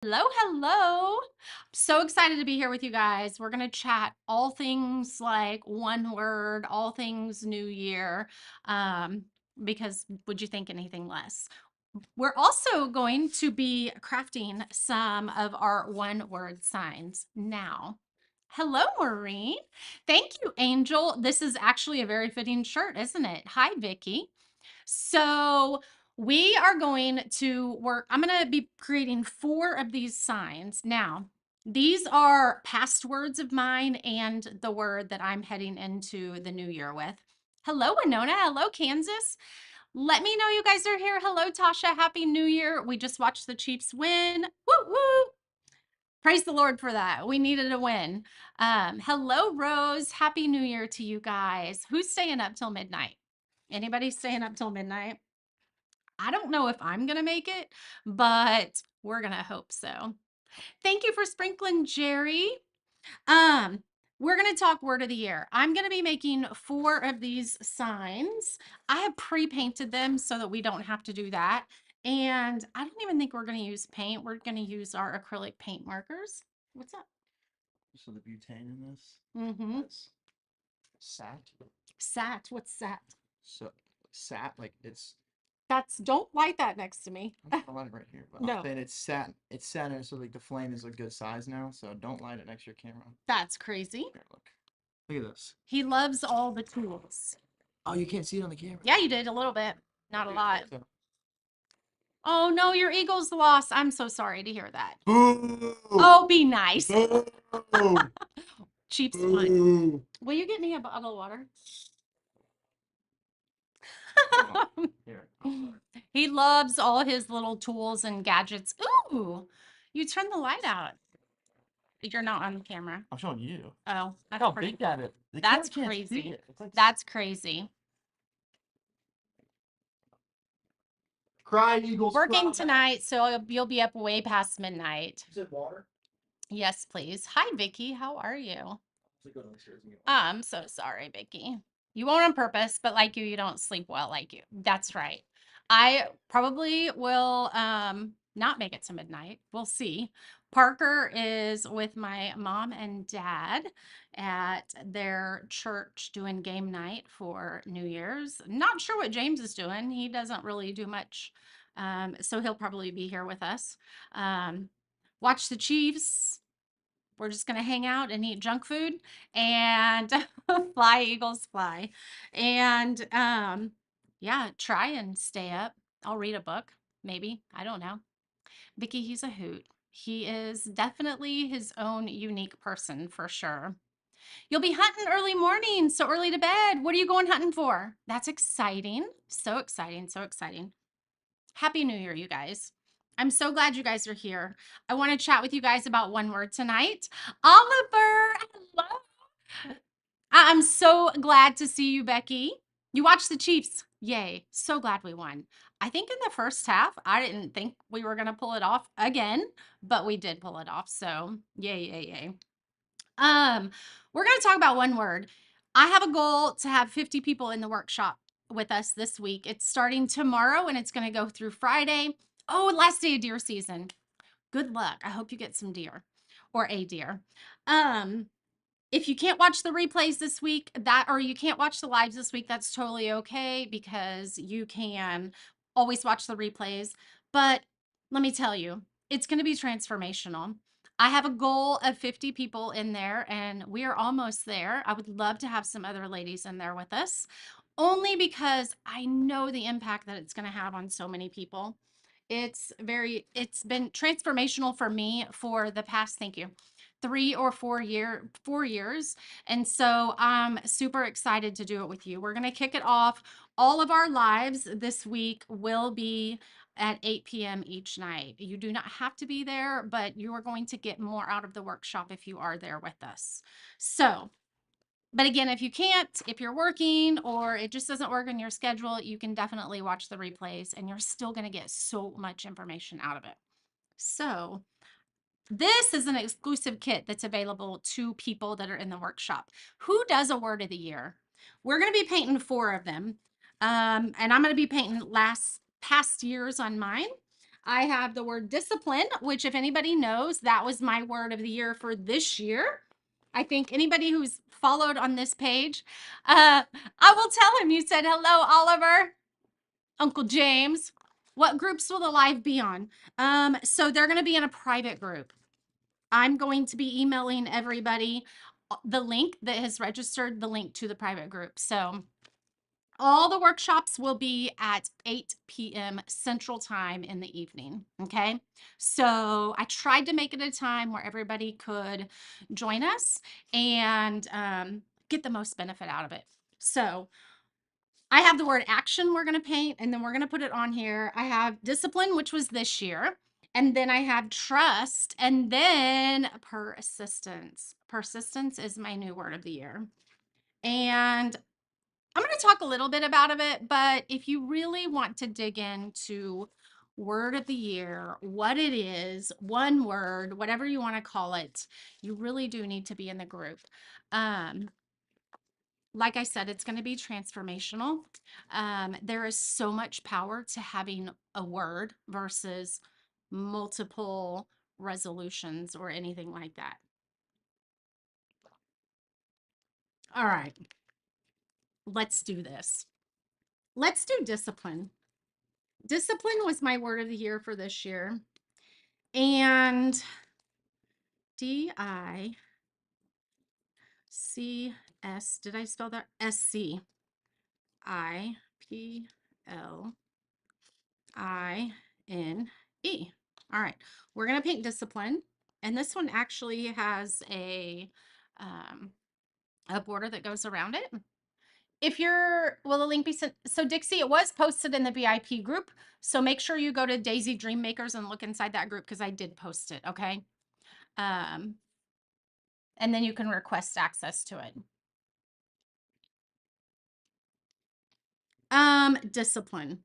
Hello, hello. So excited to be here with you guys. We're going to chat all things like one word, all things new year, um, because would you think anything less? We're also going to be crafting some of our one word signs now. Hello, Maureen. Thank you, Angel. This is actually a very fitting shirt, isn't it? Hi, Vicky. So we are going to work. I'm going to be creating 4 of these signs. Now, these are past words of mine and the word that I'm heading into the new year with. Hello, Winona. Hello, Kansas. Let me know you guys are here. Hello, Tasha. Happy New Year. We just watched the Chiefs win. Woo woo. Praise the Lord for that. We needed a win. Hello, Rose. Happy New Year to you guys. Who's staying up till midnight? Anybody staying up till midnight? I don't know if I'm going to make it, but we're going to hope so. Thank you for sprinkling, Jerry. Um, we're going to talk word of the year. I'm going to be making 4 of these signs. I have pre-painted them so that we don't have to do that. And I don't even think we're going to use paint. We're going to use our acrylic paint markers. What's up? So the butane in this, Mm-hmm. that's sat. Sat. What's sat? So sat, like it's. Don't light that next to me. I'm gonna light it right here, but No. I'm saying it's sat. It's sat in, so like the flame is a good size now. So don't light it next to your camera. That's crazy. Here, look at this. He loves all the tools. Oh, you can't see it on the camera. Yeah, you did a little bit, not a lot. So, Oh no, your Eagles lost. I'm so sorry to hear that. boo! Oh, be nice. Boo! Chiefs won. Boo! Will you get me a bottle of water? Here. He loves all his little tools and gadgets. Ooh, you turned the light out. You're not on the camera. I'm showing you. Oh, that's How pretty. big that is. The That's camera can't see crazy. it. It's like That's crazy. cry, Eagles. Working Cry. tonight, so you'll be up way past midnight. Is it water? Yes, please. Hi, Vicky. How are you? I'm so sorry, Vicky. You won't on purpose, but like you don't sleep well like you. That's right. I probably will not make it to midnight. We'll see. Parker is with my mom and dad at their church doing game night for New Year's. Not sure what James is doing. He doesn't really do much. So he'll probably be here with us. Watch the Chiefs. We're just going to hang out and eat junk food and fly, Eagles, fly. And yeah, try and stay up. I'll read a book, maybe. I don't know. Vicky, he's a hoot. He is definitely his own unique person for sure. You'll be hunting early morning, so early to bed. What are you going hunting for? That's exciting. So exciting. So exciting. Happy New Year, you guys. I'm so glad you guys are here. I want to chat with you guys about one word tonight. Oliver, hello. I'm so glad to see you, Becky. You watched the Chiefs. Yay. So glad we won. I think in the first half, I didn't think we were going to pull it off again, but we did pull it off. So, yay, yay, yay. We're going to talk about one word. I have a goal to have 50 people in the workshop with us this week. It's starting tomorrow and it's going to go through Friday. Oh, last day of deer season. Good luck. I hope you get some deer or a deer. If you can't watch the replays this week, or you can't watch the lives this week, that's totally okay because you can always watch the replays. But let me tell you, it's going to be transformational. I have a goal of 50 people in there and we are almost there. I would love to have some other ladies in there with us, only because I know the impact that it's going to have on so many people. It's been transformational for me for the past, thank you, 4 years. And so I'm super excited to do it with you. We're going to kick it off. All of our lives this week will be at 8 p.m. each night. You do not have to be there, but you are going to get more out of the workshop if you are there with us. So, but again, if you can't, if you're working or it just doesn't work in your schedule, you can definitely watch the replays and you're still going to get so much information out of it. So, this is an exclusive kit that's available to people that are in the workshop. Who does a word of the year? We're going to be painting 4 of them. And I'm going to be painting past years on mine. I have the word discipline, which, if anybody knows, that was my word of the year for this year. I think anybody who's followed on this page, I will tell him you said hello, Oliver, Uncle James. What groups will the live be on? So they're going to be in a private group. I'm going to be emailing everybody the link that has registered, the link to the private group. So all the workshops will be at 8 p.m. Central Time in the evening. Okay. So I tried to make it a time where everybody could join us and get the most benefit out of it. So I have the word action we're going to paint, and then we're going to put it on here. I have discipline, which was this year. And then I have trust, and then persistence. Persistence is my new word of the year. And I'm going to talk a little bit about it, but if you really want to dig into word of the year, what it is, one word, whatever you want to call it, you really do need to be in the group. Like I said, it's going to be transformational. There is so much power to having a word versus multiple resolutions or anything like that. All right, let's do this. Let's do discipline. Discipline was my word of the year for this year. And DICS, did I spell that? SCIPLINE. All right, we're going to paint discipline. And this one actually has a border that goes around it. If you're, will the link be sent? So Dixie, it was posted in the VIP group. So make sure you go to Daisy Dream Makers and look inside that group because I did post it. Okay. And then you can request access to it. Discipline.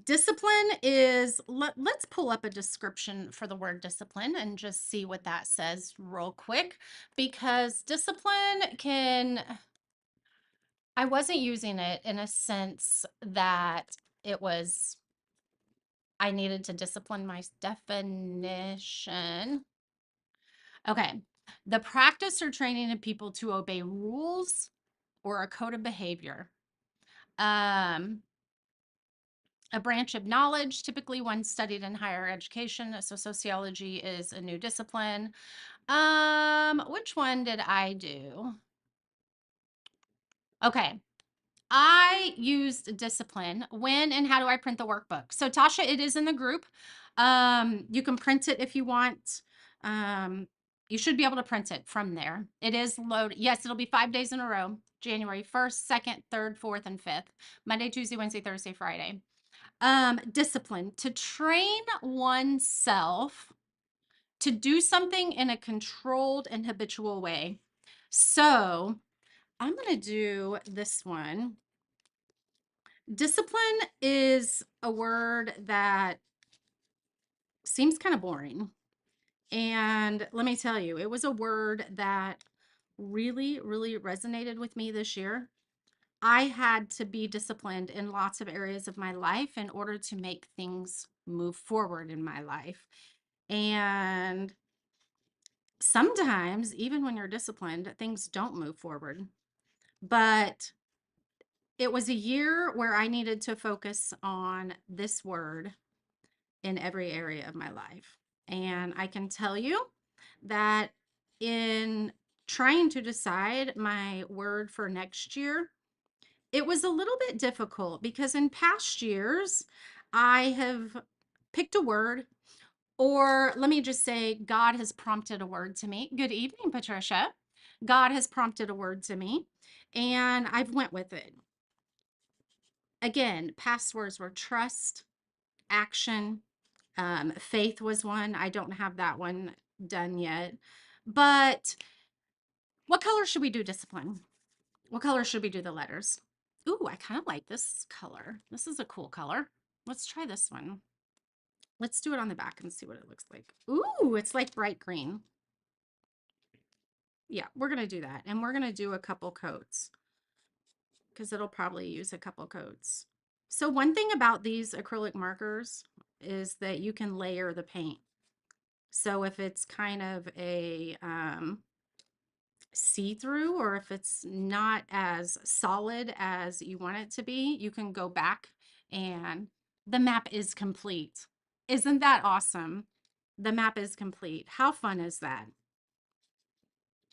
Discipline is, let's pull up a description for the word discipline and just see what that says real quick, because discipline can, I wasn't using it in a sense that it was, I needed to discipline my definition. Okay. The practice or training of people to obey rules or a code of behavior. Um, a branch of knowledge, typically one studied in higher education. So sociology is a new discipline. Which one did I do? Okay. I used discipline. When and how do I print the workbook? So Tasha, it is in the group. You can print it if you want. You should be able to print it from there. It is loaded. Yes, it'll be 5 days in a row. January 1st, 2nd, 3rd, 4th, and 5th. Monday, Tuesday, Wednesday, Thursday, Friday. Discipline. To train oneself to do something in a controlled and habitual way. So I'm going to do this one. Discipline is a word that seems kind of boring. And let me tell you, it was a word that really, really resonated with me this year. I had to be disciplined in lots of areas of my life in order to make things move forward in my life. And sometimes, even when you're disciplined, things don't move forward. But it was a year where I needed to focus on this word in every area of my life. And I can tell you that in trying to decide my word for next year, it was a little bit difficult because in past years, I have picked a word, or let me just say, God has prompted a word to me. Good evening, Patricia. God has prompted a word to me, and I've went with it. Again, past words were trust, action, faith was one. I don't have that one done yet. But what color should we do discipline? What color should we do the letters? Ooh, I kind of like this color. This is a cool color. Let's try this one. Let's do it on the back and see what it looks like. Ooh, it's like bright green. Yeah, we're going to do that. And we're going to do a couple coats because it'll probably use a couple coats. So one thing about these acrylic markers, is that you can layer the paint. So if it's kind of a see-through, or if it's not as solid as you want it to be, you can go back and the map is complete. Isn't that awesome? The map is complete. How fun is that?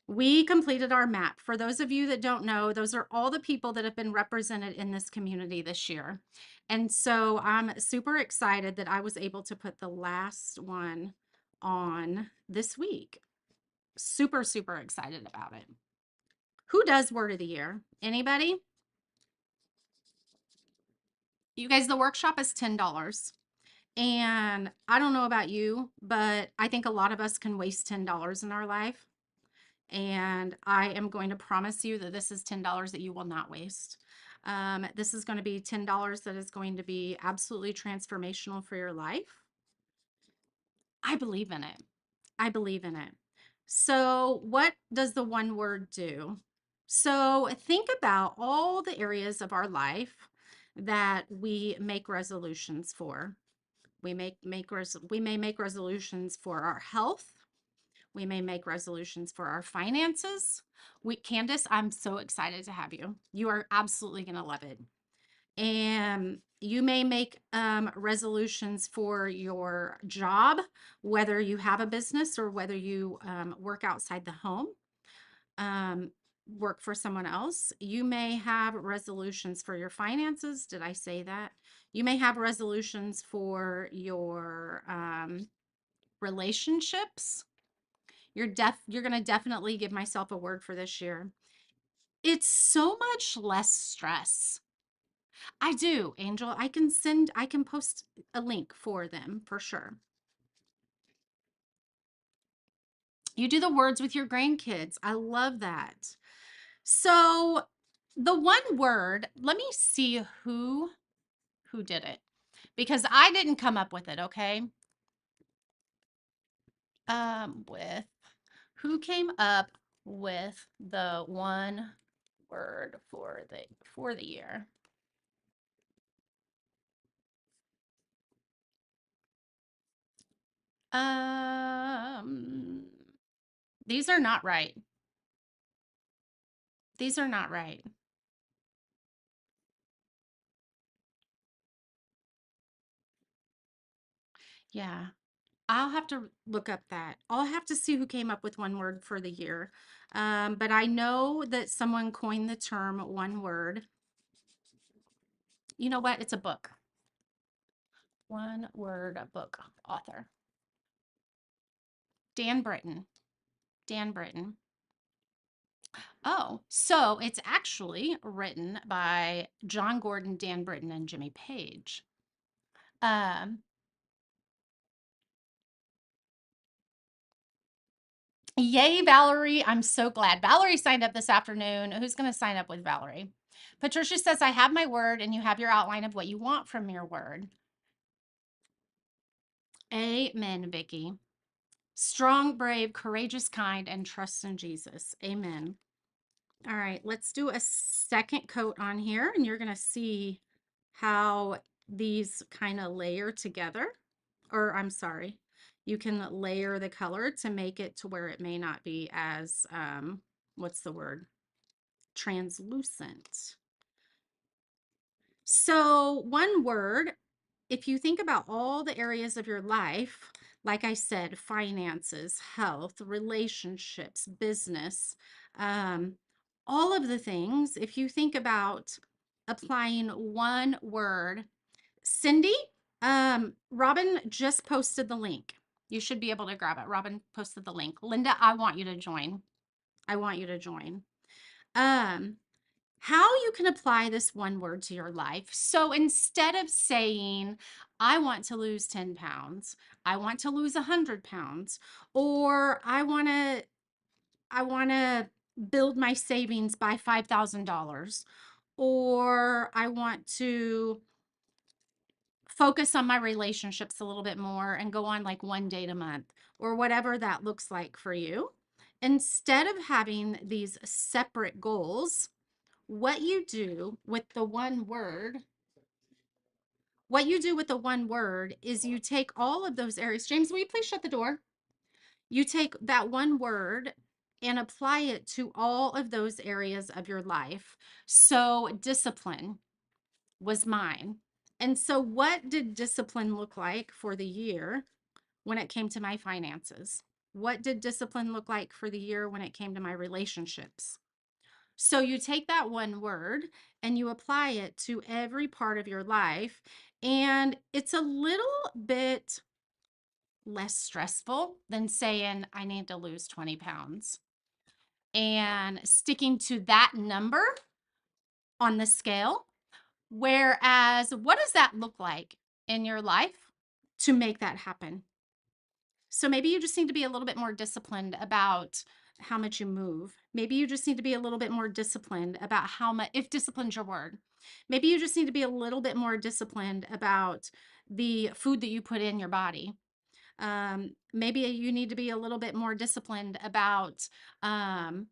We completed our map. For those of you that don't know, those are all the people that have been represented in this community this year. And so I'm super excited that I was able to put the last one on this week. Super, super excited about it. Who does word of the year? Anybody? You guys, the workshop is $10. And I don't know about you, but I think a lot of us can waste $10 in our life. And I am going to promise you that this is $10 that you will not waste. This is going to be $10 that is going to be absolutely transformational for your life. I believe in it. I believe in it. So, what does the one word do? So, think about all the areas of our life that we make resolutions for. We may make resolutions for our health. We may make resolutions for our finances. Candace, I'm so excited to have you. You are absolutely going to love it. And you may make resolutions for your job, whether you have a business or whether you work outside the home, um, work for someone else. You may have resolutions for your finances. Did I say that? You may have resolutions for your relationships. You're going to definitely give myself a word for this year. It's so much less stress. I do, Angel. I can post a link for them for sure. You do the words with your grandkids. I love that. So, the one word, let me see who did it, because I didn't come up with it, okay? With who came up with the one word for the year? Um, these are not right. These are not right. Yeah. I'll have to look up that. I'll have to see who came up with one word for the year. But I know that someone coined the term one word. You know what? It's a book. One word book author. Dan Britton. Dan Britton. Oh, so it's actually written by John Gordon, Dan Britton, and Jimmy Page. Um, Yay, Valerie. I'm so glad. Valerie signed up this afternoon. Who's going to sign up with Valerie? Patricia says, I have my word, and you have your outline of what you want from your word. Amen, Vicky. Strong, brave, courageous, kind, and trust in Jesus. Amen. All right, let's do a second coat on here, and you're going to see how these kind of layer together. Or I'm sorry, you can layer the color to make it to where it may not be as, what's the word? Translucent. So, one word, if you think about all the areas of your life, like I said, finances, health, relationships, business, um, all of the things, if you think about applying one word, Cindy, Robin just posted the link. You should be able to grab it. Robin posted the link. Linda, I want you to join. I want you to join. Um, how you can apply this one word to your life. So instead of saying, I want to lose 10 pounds, I want to lose 100 pounds, or I want to build my savings by $5,000, or I want to focus on my relationships a little bit more and go on like one date a month, or whatever that looks like for you. Instead of having these separate goals, what you do with the one word, What you do with the one word is you take all of those areas. James, will you please shut the door? You take that one word and apply it to all of those areas of your life. So, discipline was mine. And so, what did discipline look like for the year when it came to my finances? What did discipline look like for the year when it came to my relationships? So, you take that one word and you apply it to every part of your life. And it's a little bit less stressful than saying, I need to lose 20 pounds and sticking to that number on the scale. Whereas, what does that look like in your life to make that happen? So maybe you just need to be a little bit more disciplined about how much you move. Maybe you just need to be a little bit more disciplined about how much, if discipline's your word, maybe you just need to be a little bit more disciplined about the food that you put in your body. Maybe you need to be a little bit more disciplined about um,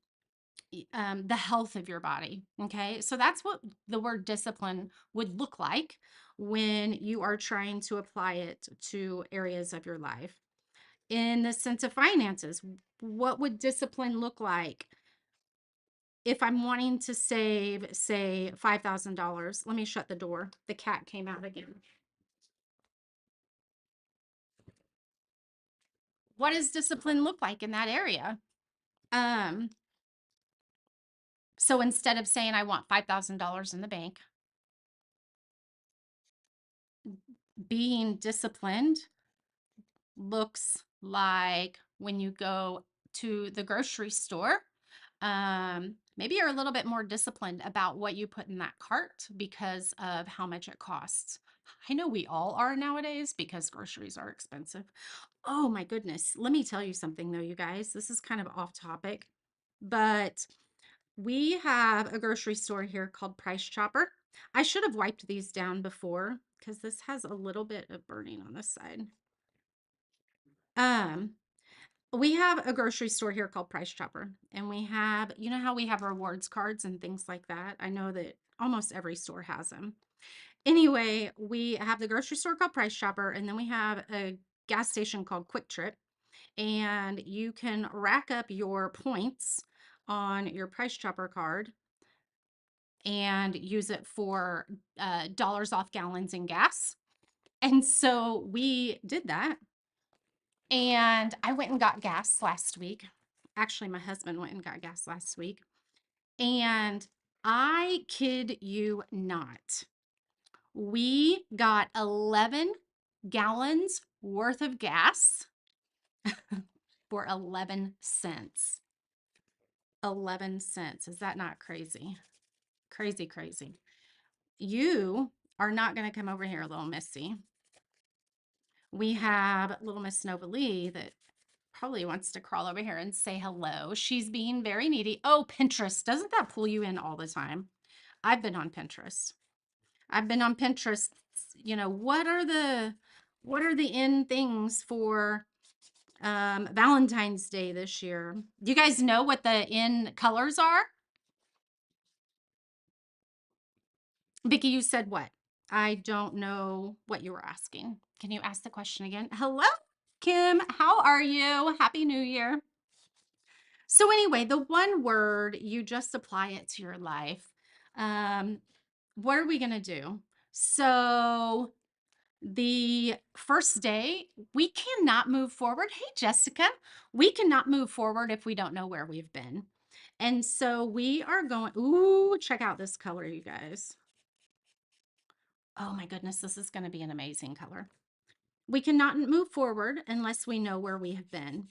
the health of your body. Okay. So that's what the word discipline would look like when you are trying to apply it to areas of your life. In the sense of finances, what would discipline look like if I'm wanting to save, say, $5,000? Let me shut the door. The cat came out again. What does discipline look like in that area? Um, so instead of saying I want $5,000 in the bank, being disciplined looks like when you go to the grocery store, maybe you're a little bit more disciplined about what you put in that cart because of how much it costs. I know we all are nowadays because groceries are expensive. Oh my goodness. Let me tell you something though, you guys. This is kind of off topic, but we have a grocery store here called Price Chopper. I should have wiped these down before because this has a little bit of burning on this side. Um, we have a grocery store here called Price Chopper, and we have, you know how we have rewards cards and things like that? I know that almost every store has them. Anyway, we have the grocery store called Price Chopper, and then we have a gas station called Quick Trip, and you can rack up your points on your Price Chopper card and use it for dollars off gallons in gas. And so we did that. And I went and got gas last week. Actually, my husband went and got gas last week. And I kid you not, we got 11 gallons worth of gas for 11 cents. 11 cents. Is that not crazy? Crazy, crazy. You are not going to come over here, little Missy. We have little Miss Nova Lee that probably wants to crawl over here and say hello. She's being very needy. Oh, Pinterest. Doesn't that pull you in all the time? I've been on Pinterest. I've been on Pinterest. You know, what are the in things for Valentine's Day this year? Do you guys know what the in colors are? Vicky, you said what? I don't know what you were asking. Can you ask the question again? Hello, Kim. How are you? Happy New Year. So anyway, the one word, you just apply it to your life. Um, what are we going to do? So the first day, we cannot move forward. Hey, Jessica, we cannot move forward if we don't know where we've been. And so we are going, ooh, check out this color, you guys. Oh my goodness, this is going to be an amazing color. We cannot move forward unless we know where we have been.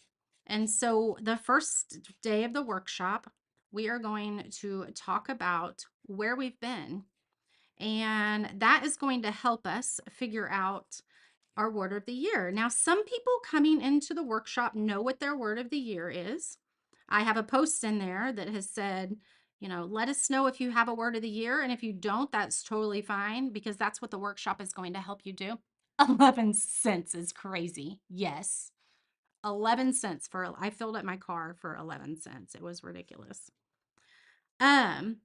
And so the first day of the workshop, we are going to talk about where we've been. And that is going to help us figure out our word of the year. Now, some people coming into the workshop know what their word of the year is. I have a post in there that has said, you know, let us know if you have a word of the year. And if you don't, that's totally fine because that's what the workshop is going to help you do. 11 cents is crazy. Yes. 11 cents for, I filled up my car for 11 cents. It was ridiculous. Um,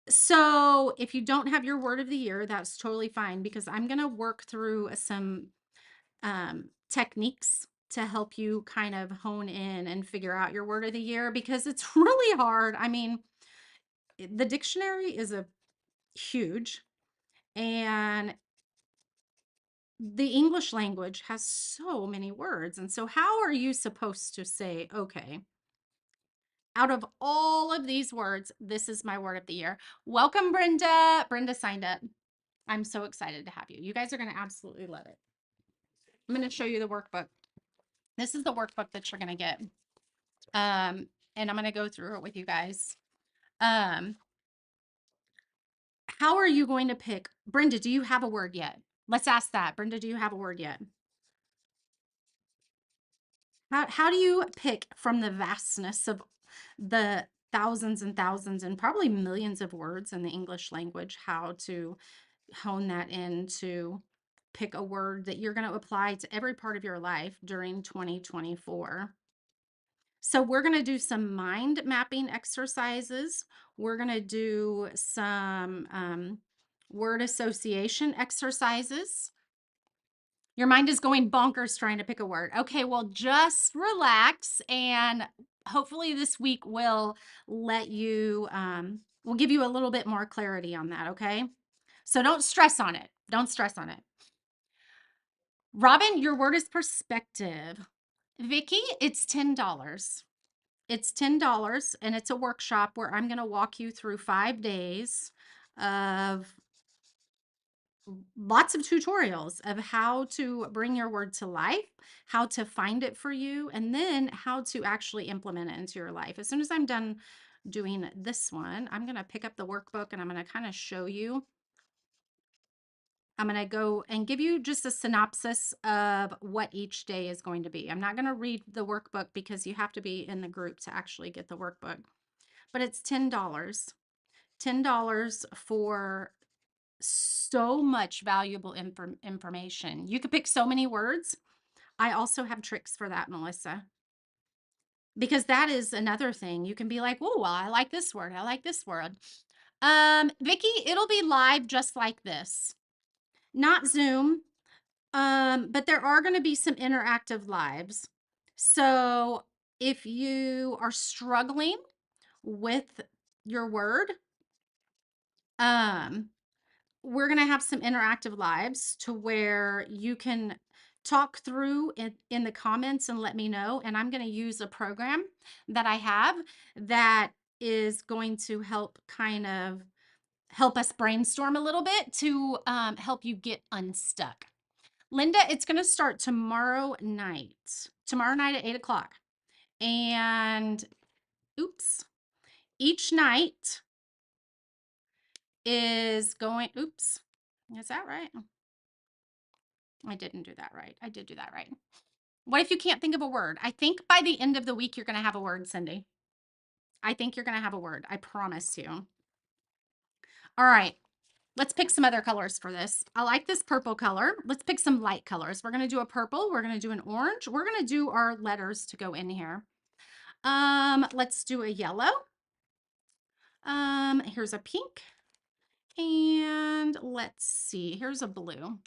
So if you don't have your word of the year, that's totally fine because I'm going to work through some techniques to help you kind of hone in and figure out your word of the year because it's really hard. I mean, the dictionary is a huge, and the English language has so many words. And so, how are you supposed to say, okay, out of all of these words, this is my word of the year? Welcome, Brenda. Brenda signed up. I'm so excited to have you. You guys are going to absolutely love it. I'm going to show you the workbook. This is the workbook that you're going to get. Um, and I'm going to go through it with you guys. Um, how are you going to pick? Brenda, do you have a word yet? Let's ask that. Brenda, do you have a word yet? How do you pick from the vastness of the thousands and thousands and probably millions of words in the English language, how to hone that in to pick a word that you're going to apply to every part of your life during 2024? So we're going to do some mind mapping exercises. We're going to do some word association exercises. Your mind is going bonkers trying to pick a word. Okay, well, just relax, and hopefully this week will let you, will give you a little bit more clarity on that, okay? So don't stress on it. Don't stress on it. Robin, your word is perspective. Vicky, it's $10. It's $10 and it's a workshop where I'm going to walk you through 5 days of lots of tutorials of how to bring your word to life, how to find it for you, and then how to actually implement it into your life. As soon as I'm done doing this one, I'm going to pick up the workbook and I'm going to kind of show you. I'm going to go and give you just a synopsis of what each day is going to be. I'm not going to read the workbook because you have to be in the group to actually get the workbook. But it's $10. $10 for so much valuable information. You could pick so many words. I also have tricks for that, Melissa, because that is another thing. You can be like, oh, well, I like this word. I like this word. Vicky, it'll be live just like this, not Zoom. But there are going to be some interactive lives. So if you are struggling with your word, um, we're going to have some interactive lives to where you can talk through in the comments and let me know. And I'm going to use a program that I have that is going to help kind of help us brainstorm a little bit to help you get unstuck. Linda, it's going to start tomorrow night at 8 o'clock. And oops, each night is going, oops, is that right? I didn't do that right. I did do that right. What if you can't think of a word? I think by the end of the week, you're going to have a word, Cindy. I think you're going to have a word. I promise you. All right. Let's pick some other colors for this. I like this purple color. Let's pick some light colors. We're going to do a purple. We're going to do an orange. We're going to do our letters to go in here. Let's do a yellow. Here's a pink. And let's see. Here's a blue.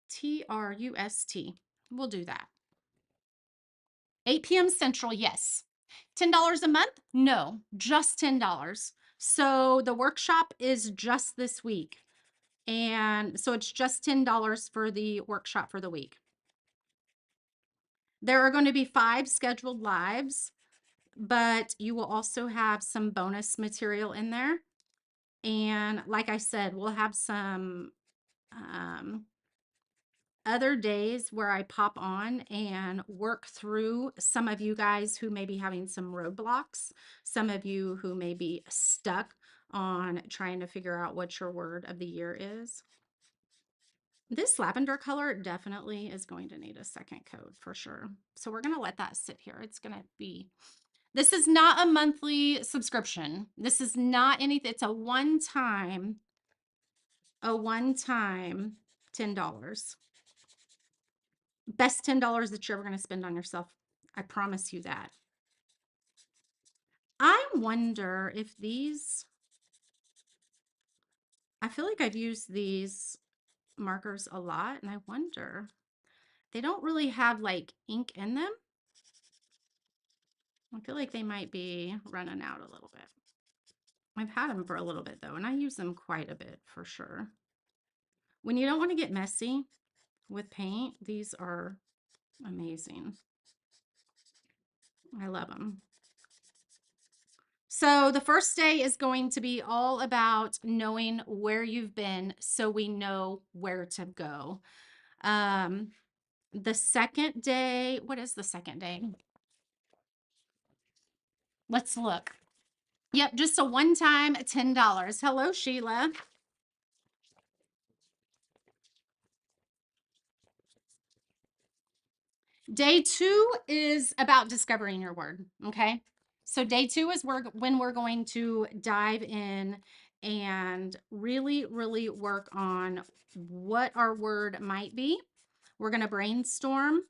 TRUST. We'll do that. 8 p.m. Central, yes. $10 a month? No, just $10. So the workshop is just this week. And so it's just $10 for the workshop for the week. There are going to be 5 scheduled lives, but you will also have some bonus material in there. And like I said, we'll have some other days where I pop on and work through some of you guys who may be having some roadblocks, some of you who may be stuck on trying to figure out what your word of the year is. This lavender color definitely is going to need a second coat for sure. So we're going to let that sit here. It's going to be, this is not a monthly subscription. This is not anything. It's a one-time $10. Best $10 that you're ever going to spend on yourself. I promise you that. I wonder if these, I feel like I've used these markers a lot, and I wonder, they don't really have like ink in them. I feel like they might be running out a little bit. I've had them for a little bit though, and I use them quite a bit for sure. When you don't want to get messy with paint, these are amazing. I love them. So the first day is going to be all about knowing where you've been so we know where to go. Um, the second day, what is the second day? Let's look. Yep, just a one-time $10. Hello, Sheila. Day two is about discovering your word. Okay. So day two is when we're going to dive in and really, really work on what our word might be. We're going to brainstorm,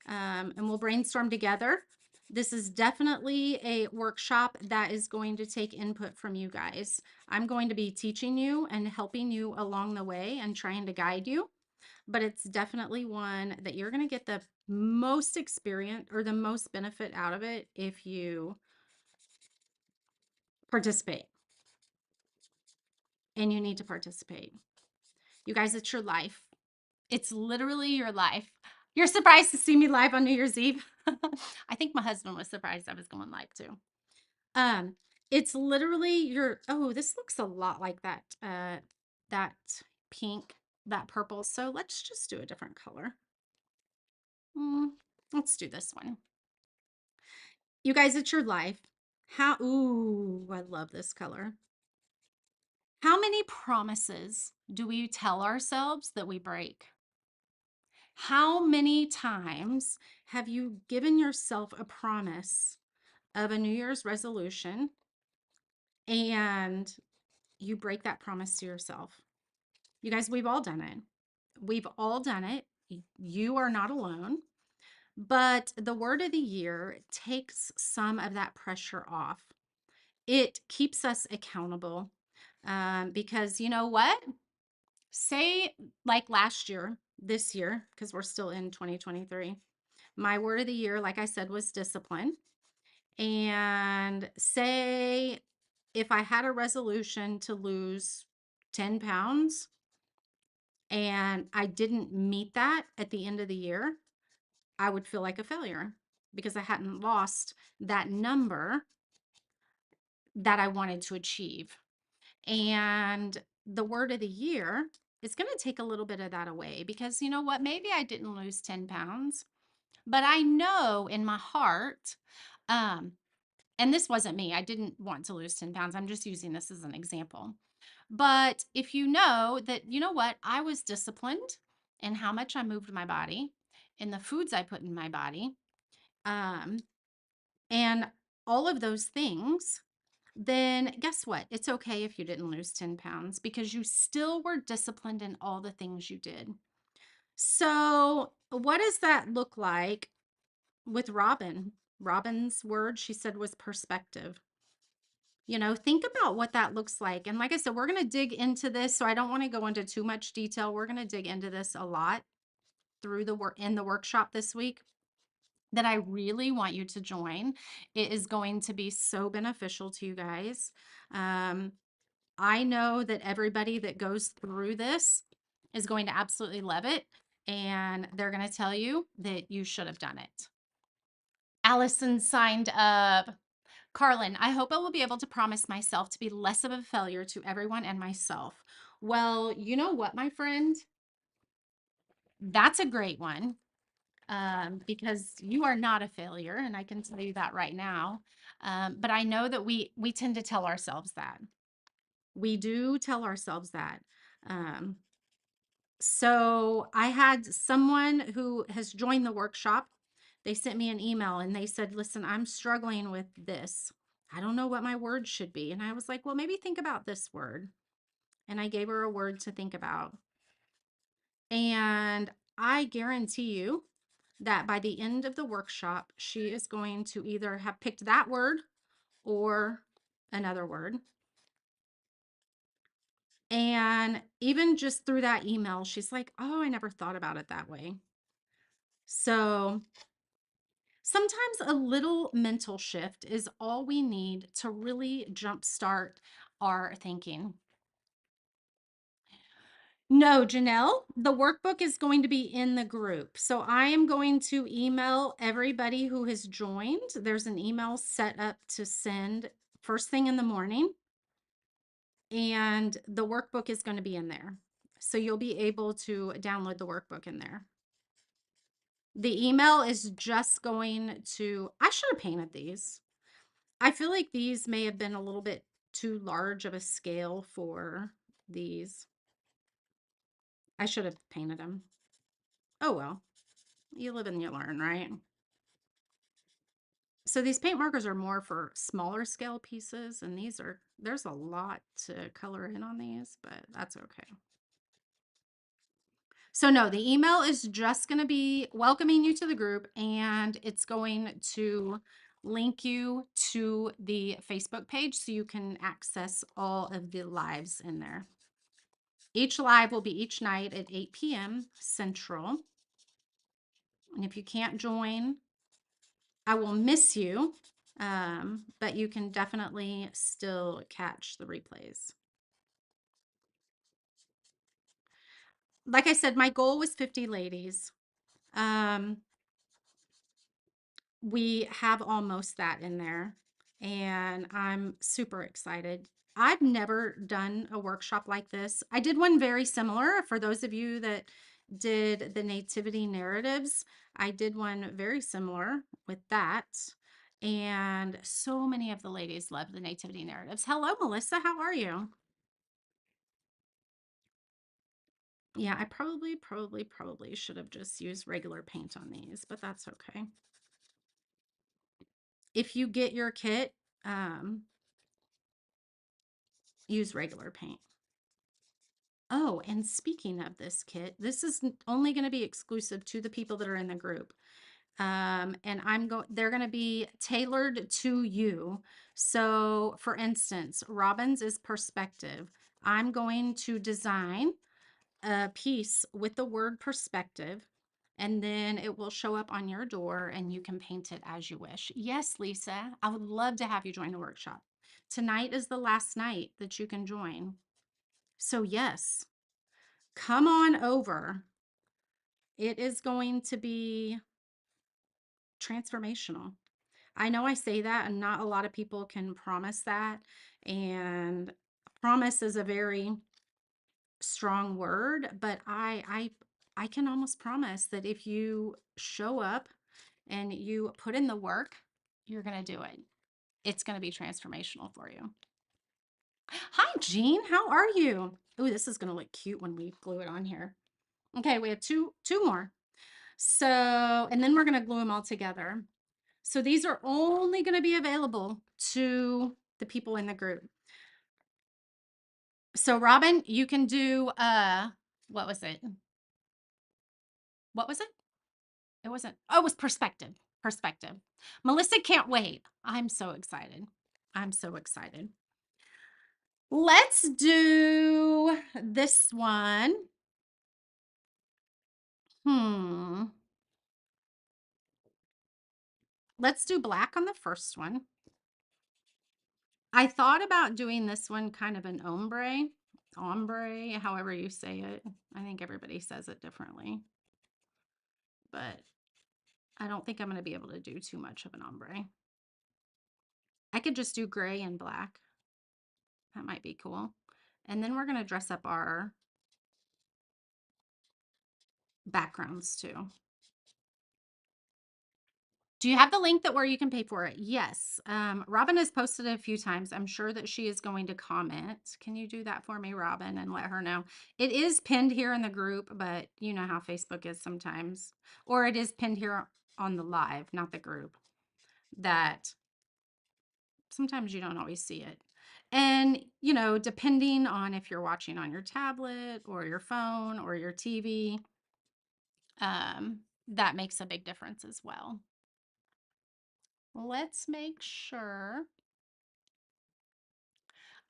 and we'll brainstorm together. This is definitely a workshop that is going to take input from you guys. I'm going to be teaching you and helping you along the way and trying to guide you, but it's definitely one that you're going to get the most experience or the most benefit out of it if you participate. And you need to participate. You guys, it's your life. It's literally your life. You're surprised to see me live on New Year's Eve. I think my husband was surprised I was going live too. Um, it's literally your, oh, this looks a lot like that pink, that purple. So let's just do a different color. Let's do this one. You guys, it's your life. Ooh, I love this color. How many promises do we tell ourselves that we break? How many times have you given yourself a promise of a New Year's resolution and you break that promise to yourself? You guys, we've all done it. We've all done it. You are not alone. But the word of the year takes some of that pressure off. It keeps us accountable, because you know what? Say like last year, this year, because we're still in 2023, my word of the year, like I said, was discipline. And say if I had a resolution to lose 10 pounds and I didn't meet that at the end of the year, I would feel like a failure because I hadn't lost that number that I wanted to achieve. And the word of the year is going to take a little bit of that away because you know what? Maybe I didn't lose 10 pounds, but I know in my heart, um, and this wasn't me, I didn't want to lose 10 pounds. I'm just using this as an example. But if you know that, you know what? I was disciplined in how much I moved my body, in the foods I put in my body, um, and all of those things, then guess what? It's okay if you didn't lose 10 pounds because you still were disciplined in all the things you did. So, what does that look like with Robin? Robin's word, she said, was perspective. You know, think about what that looks like. And like I said, we're going to dig into this. So, I don't want to go into too much detail. We're going to dig into this a lot through the work in the workshop this week that I really want you to join. It is going to be so beneficial to you guys. Um, I know that everybody that goes through this is going to absolutely love it. And they're going to tell you that you should have done it. Allison signed up. Carlin, I hope I will be able to promise myself to be less of a failure to everyone and myself. Well, you know what, my friend? That's a great one, because you are not a failure. And I can tell you that right now. But I know that we tend to tell ourselves that. We do tell ourselves that. Um, so I had someone who has joined the workshop. They sent me an email and they said, listen, I'm struggling with this. I don't know what my word should be. And I was like, well, maybe think about this word. And I gave her a word to think about. And I guarantee you that by the end of the workshop, she is going to either have picked that word or another word. And even just through that email, she's like, "Oh, I never thought about it that way." So sometimes a little mental shift is all we need to really jumpstart our thinking. No, Janelle, the workbook is going to be in the group. So I am going to email everybody who has joined. There's an email set up to send first thing in the morning, and the workbook is going to be in there. So you'll be able to download the workbook in there. The email is just going to, I should have painted these. I feel like these may have been a little bit too large of a scale for these. I should have painted them. Oh well, you live and you learn, right? So these paint markers are more for smaller scale pieces, and there's a lot to color in on these, but that's okay. So no, the email is just going to be welcoming you to the group, and it's going to link you to the Facebook page so you can access all of the lives in there. Each live will be each night at 8 p.m. Central. And if you can't join, I will miss you, but you can definitely still catch the replays. Like I said, my goal was 50 ladies. Um, we have almost that in there, and I'm super excited. I've never done a workshop like this. I did one very similar for those of you that did the nativity narratives. I did one very similar with that. And so many of the ladies love the nativity narratives. Hello, Melissa. How are you? Yeah, I probably should have just used regular paint on these, but that's okay. If you get your kit, use regular paint. Oh, and speaking of this kit, this is only going to be exclusive to the people that are in the group. And they're going to be tailored to you. So for instance, Robin's is perspective. I'm going to design a piece with the word perspective, and then it will show up on your door and you can paint it as you wish. Yes, Lisa, I would love to have you join the workshop. Tonight is the last night that you can join. So yes, come on over. It is going to be transformational. I know I say that, and not a lot of people can promise that. And promise is a very strong word, but I can almost promise that if you show up and you put in the work, you're going to do it. It's going to be transformational for you. Hi, Jean. How are you? Oh, this is going to look cute when we glue it on here. Okay, we have two more. So, and then we're going to glue them all together. So these are only going to be available to the people in the group. So Robin, you can do what was it? What was it? It wasn't. Oh, it was perspective. Perspective. Melissa can't wait. I'm so excited. I'm so excited. Let's do this one. Hmm. Let's do black on the first one. I thought about doing this one kind of an ombre, however you say it. I think everybody says it differently, but I don't think I'm going to be able to do too much of an ombre. I could just do gray and black. That might be cool. And then we're going to dress up our backgrounds too. Do you have the link that where you can pay for it? Yes. Robin has posted it a few times. I'm sure that she is going to comment. Can you do that for me, Robin, and let her know? It is pinned here in the group, but you know how Facebook is sometimes. Or it is pinned here on the live, not the group. That sometimes you don't always see it. And, you know, depending on if you're watching on your tablet or your phone or your TV, that makes a big difference as well. Let's make sure.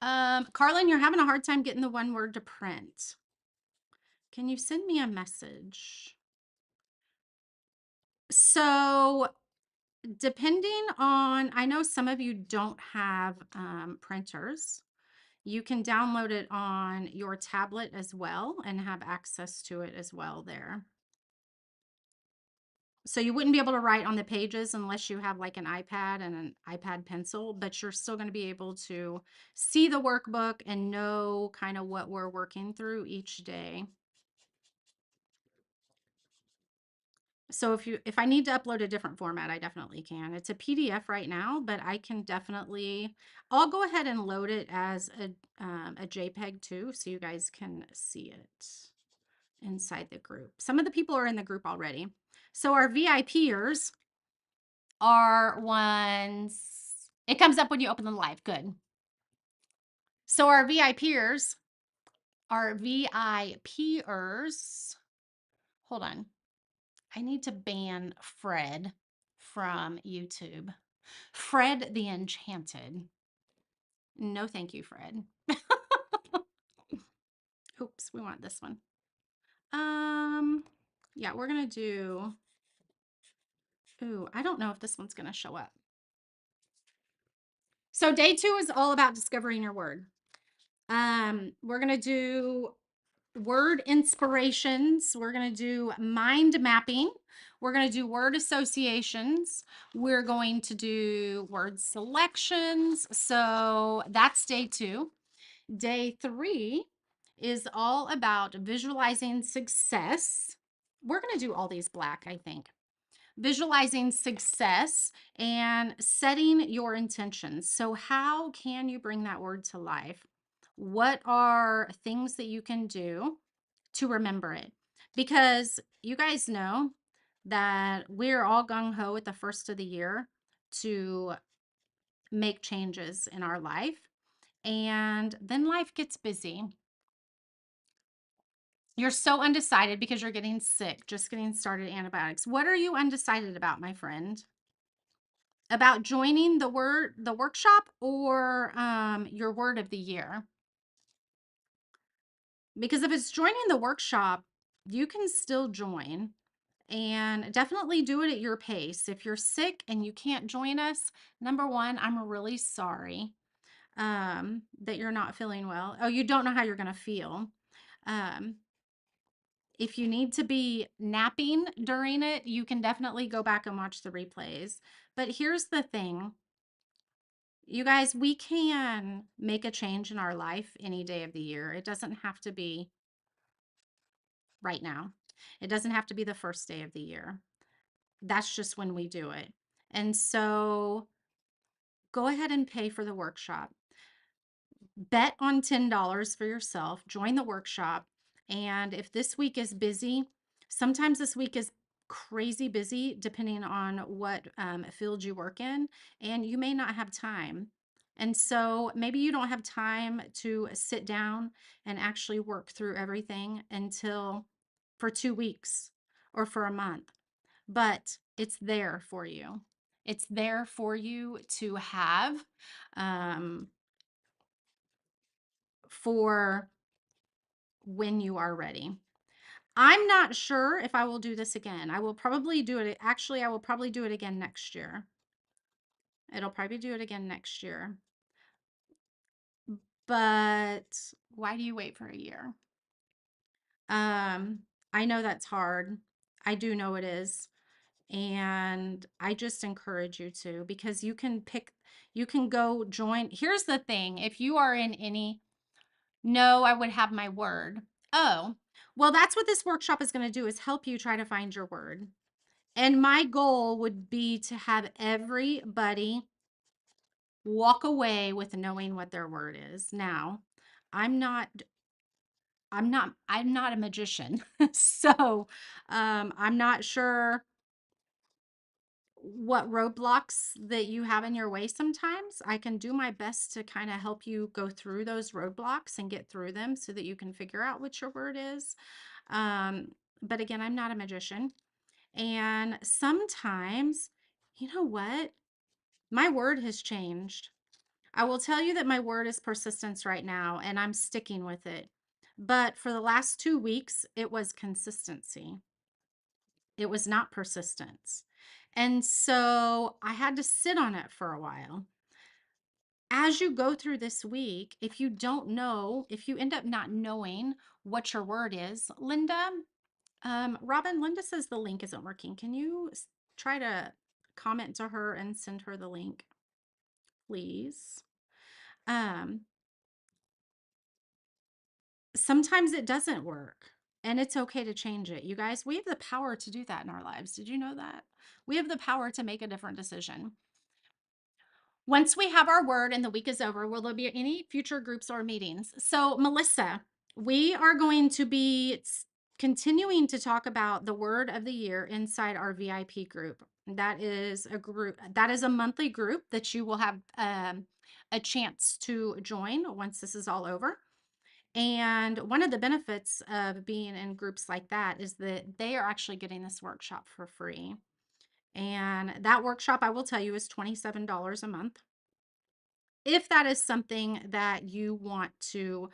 Carlin, you're having a hard time getting the one word to print. Can you send me a message? So, depending on, I know some of you don't have printers. You can download it on your tablet as well and have access to it as well there. So you wouldn't be able to write on the pages unless you have like an iPad and an iPad pencil, but you're still going to be able to see the workbook and know kind of what we're working through each day. So if I need to upload a different format, I definitely can. It's a PDF right now, but I can definitely, I'll go ahead and load it as a JPEG too, so you guys can see it inside the group. Some of the people are in the group already. So our VIPers are ones, it comes up when you open the live. Good. So our VIPers are VIPers. Hold on. I need to ban Fred from YouTube. Fred the Enchanted. No, thank you, Fred. Oops, we want this one. Yeah, we're gonna do. Ooh, I don't know if this one's gonna show up. So day 2 is all about discovering your word. We're gonna do word inspirations. We're going to do mind mapping. We're going to do word associations. We're going to do word selections. So that's day 2. Day 3 is all about visualizing success. We're going to do all these black, I think. Visualizing success and setting your intentions. So, how can you bring that word to life? What are things that you can do to remember it? Because you guys know that we're all gung ho at the first of the year to make changes in our life. And then life gets busy. You're so undecided because you're getting sick, just getting started antibiotics. What are you undecided about, my friend? About joining the workshop or your word of the year? Because if it's joining the workshop, you can still join and definitely do it at your pace. If you're sick and you can't join us, number one, I'm really sorry that you're not feeling well. Oh, you don't know how you're going to feel. Um, if you need to be napping during it, you can definitely go back and watch the replays. But here's the thing. You guys, we can make a change in our life any day of the year. It doesn't have to be right now. It doesn't have to be the first day of the year. That's just when we do it. And so go ahead and pay for the workshop. Bet on $10 for yourself, join the workshop. And if this week is busy, sometimes this week is crazy busy depending on what field you work in, and you may not have time. And so maybe you don't have time to sit down and actually work through everything until for 2 weeks or for a month, but it's there for you. It's there for you to have for when you are ready. I'm not sure if I will do this again. I will probably do it. Actually, I will probably do it again next year. It'll probably do it again next year. But why do you wait for a year? Um, I know that's hard. I do know it is. And I just encourage you to, because you can go join. Here's the thing. If you are in any, no, I would have my word. Oh, well, that's what this workshop is going to do, is help you try to find your word. And my goal would be to have everybody walk away with knowing what their word is. Now, I'm not I'm not a magician. So, I'm not sure what roadblocks that you have in your way sometimes. I can do my best to kind of help you go through those roadblocks and get through them so that you can figure out what your word is. Um, but again, I'm not a magician. And sometimes, you know what? My word has changed. I will tell you that my word is persistence right now, and I'm sticking with it. But for the last 2 weeks, it was consistency. It was not persistence. And so I had to sit on it for a while. As you go through this week, if you don't know, if you end up not knowing what your word is, Linda, Robin, Linda says the link isn't working. Can you try to comment to her and send her the link, please? Um, Sometimes it doesn't work and it's okay to change it. You guys, we have the power to do that in our lives. Did you know that? We have the power to make a different decision. Once we have our word and the week is over, will there be any future groups or meetings? So, Melissa, we are going to be continuing to talk about the word of the year inside our VIP group. That is a group, that is a monthly group that you will have a chance to join once this is all over. And one of the benefits of being in groups like that is that they are actually getting this workshop for free. And that workshop, I will tell you, is $27 a month. If that is something that you want to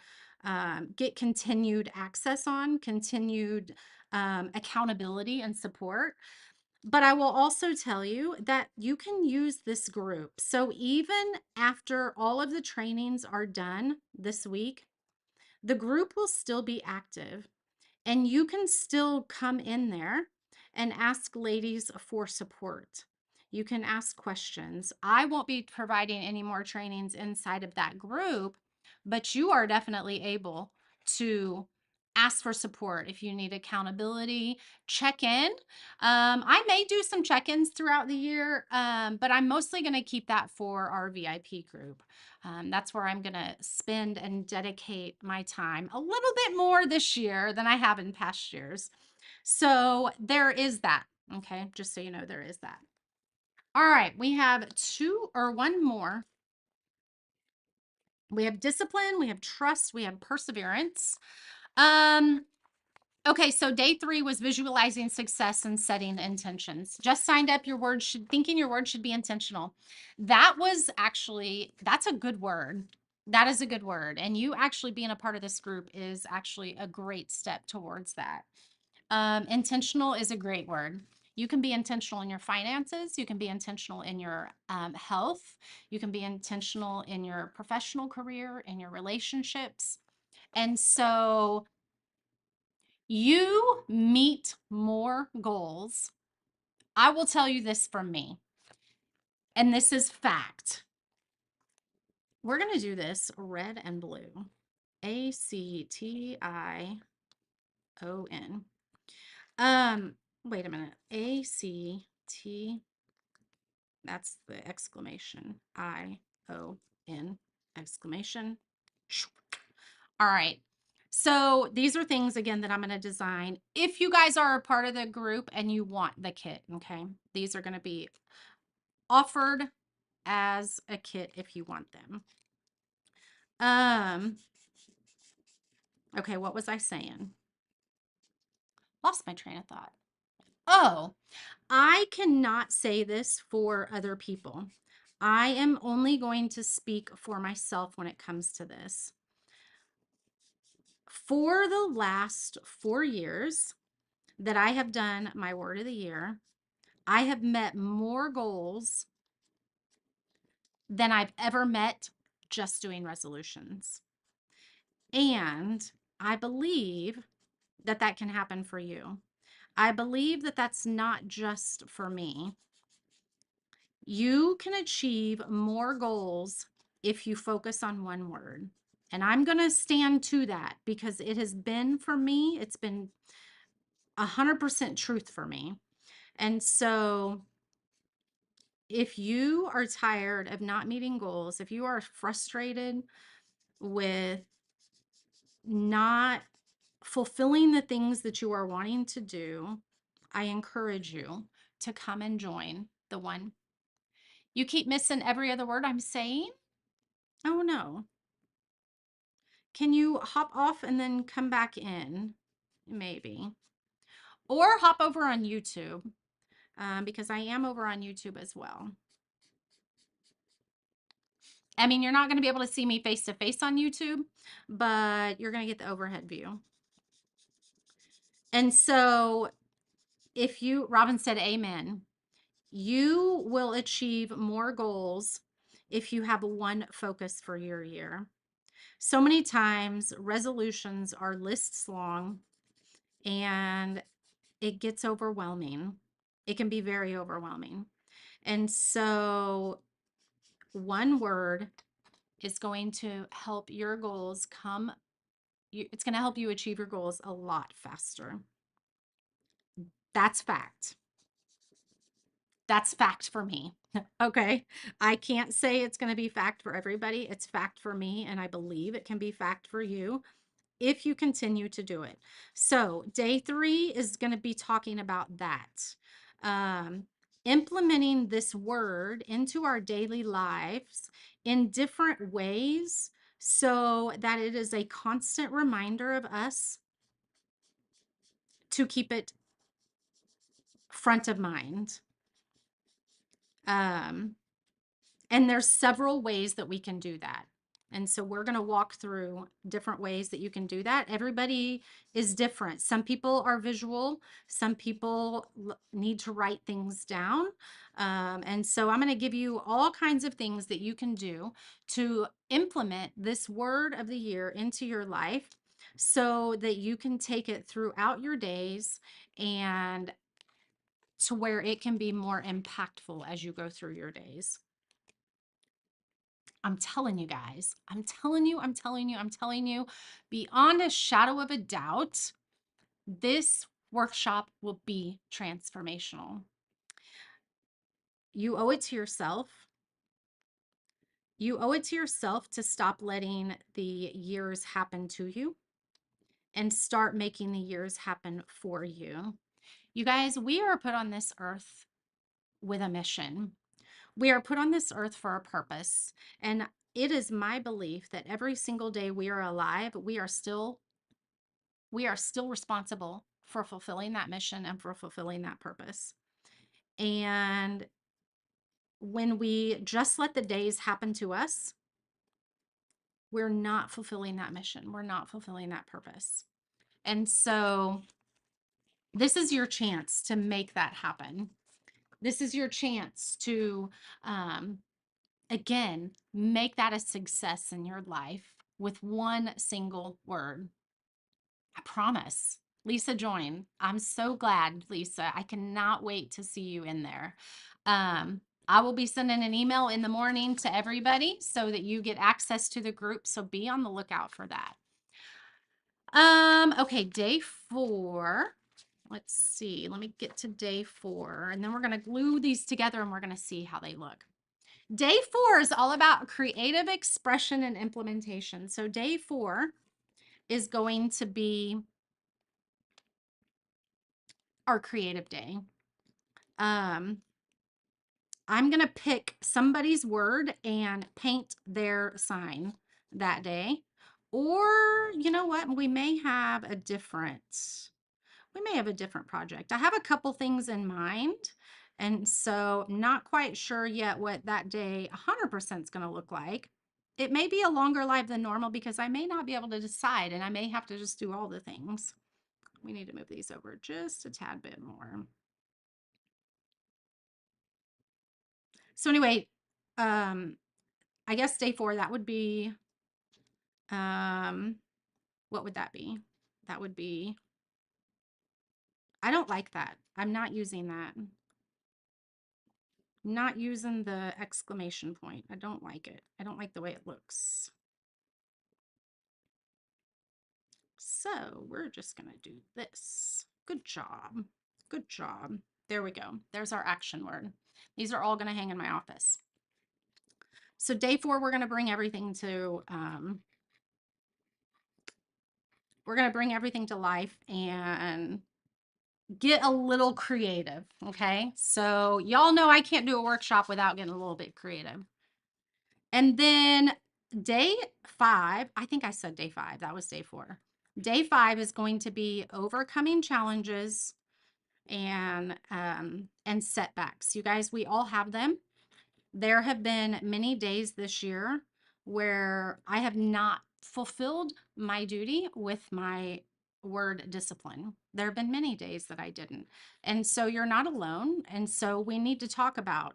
get continued access on, continued accountability and support. But I will also tell you that you can use this group. So even after all of the trainings are done this week, the group will still be active and you can still come in there and ask ladies for support. You can ask questions. I won't be providing any more trainings inside of that group, but you are definitely able to ask for support if you need accountability, check in. I may do some check ins throughout the year, but I'm mostly going to keep that for our VIP group. That's where I'm going to spend and dedicate my time a little bit more this year than I have in past years. So there is that. Okay. Just so you know, there is that. All right. We have two or one more. We have discipline, we have trust, we have perseverance. Um, Okay, so day 3 was visualizing success and setting intentions. Just signed up. Your word should thinking your word should be intentional. That was actually that's a good word. That is a good word. And you actually being a part of this group is actually a great step towards that. Intentional is a great word. You can be intentional in your finances. You can be intentional in your health. You can be intentional in your professional career, in your relationships. And so you meet more goals. I will tell you this from me, and this is fact. We're going to do this red and blue. ACTION. Wait a minute. ACT, that's the exclamation. ION, exclamation. All right. So these are things again that I'm going to design. If you guys are a part of the group and you want the kit, okay, these are going to be offered as a kit if you want them. Okay, what was I saying? Lost my train of thought. Oh, I cannot say this for other people. I am only going to speak for myself when it comes to this. For the last 4 years that I have done my word of the year, I have met more goals than I've ever met just doing resolutions. And I believe that that can happen for you. I believe that that's not just for me. You can achieve more goals if you focus on one word. And I'm going to stand to that because it has been for me, it's been 100% truth for me. And so if you are tired of not meeting goals, if you are frustrated with not fulfilling the things that you are wanting to do, I encourage you to come and join the one. You keep missing every other word I'm saying? Oh no. Can you hop off and then come back in? Maybe. Or hop over on YouTube because I am over on YouTube as well. I mean, you're not going to be able to see me face to face on YouTube, but you're going to get the overhead view. And so if you, Robin said, amen, you will achieve more goals if you have one focus for your year. So many times resolutions are lists long and it gets overwhelming. It can be very overwhelming. And so one word is going to help your goals come, it's going to help you achieve your goals a lot faster. That's fact. That's fact for me. Okay. I can't say it's going to be fact for everybody. It's fact for me. And I believe it can be fact for you if you continue to do it. So, day 3 is going to be talking about that. Um, Implementing this word into our daily lives in different ways so that it is a constant reminder of us to keep it front of mind. Um, And there's several ways that we can do that. And so we're going to walk through different ways that you can do that. Everybody is different. Some people are visual. Some people need to write things down. And so I'm going to give you all kinds of things that you can do to implement this word of the year into your life so that you can take it throughout your days and to where it can be more impactful as you go through your days. I'm telling you guys, I'm telling you, beyond a shadow of a doubt, this workshop will be transformational. You owe it to yourself. You owe it to yourself to stop letting the years happen to you and start making the years happen for you. You guys, we are put on this earth with a mission. We are put on this earth for a purpose. And it is my belief that every single day we are alive, we are still responsible for fulfilling that mission and for fulfilling that purpose. And when we just let the days happen to us, we're not fulfilling that mission. We're not fulfilling that purpose. And so this is your chance to make that happen. This is your chance to, again, make that a success in your life with one single word. I promise. Lisa joined. I'm so glad, Lisa. I cannot wait to see you in there. I will be sending an email in the morning to everybody so that you get access to the group. So be on the lookout for that. Okay, day 4. Let's see. Let me get to day 4, and then we're going to glue these together and we're going to see how they look. Day 4 is all about creative expression and implementation. So day 4 is going to be our creative day. I'm going to pick somebody's word and paint their sign that day. Or, you know what? We may have a different project. I have a couple things in mind. And so not quite sure yet what that day 100% is going to look like. It may be a longer live than normal because I may not be able to decide and I may have to just do all the things. We need to move these over just a tad bit more. So anyway, I guess day 4, that would be, what would that be? That would be, I don't like that. I'm not using that. Not using the exclamation point. I don't like it. I don't like the way it looks. So we're just going to do this. Good job. Good job. There we go. There's our action word. These are all going to hang in my office. So day 4, we're going to bring everything to, life and get a little creative. Okay. So y'all know I can't do a workshop without getting a little bit creative. And then day 5, I think I said day 5. That was day 4. Day 5 is going to be overcoming challenges and setbacks. You guys, we all have them. There have been many days this year where I have not fulfilled my duty with my word discipline. There have been many days that I didn't. And so you're not alone. And so we need to talk about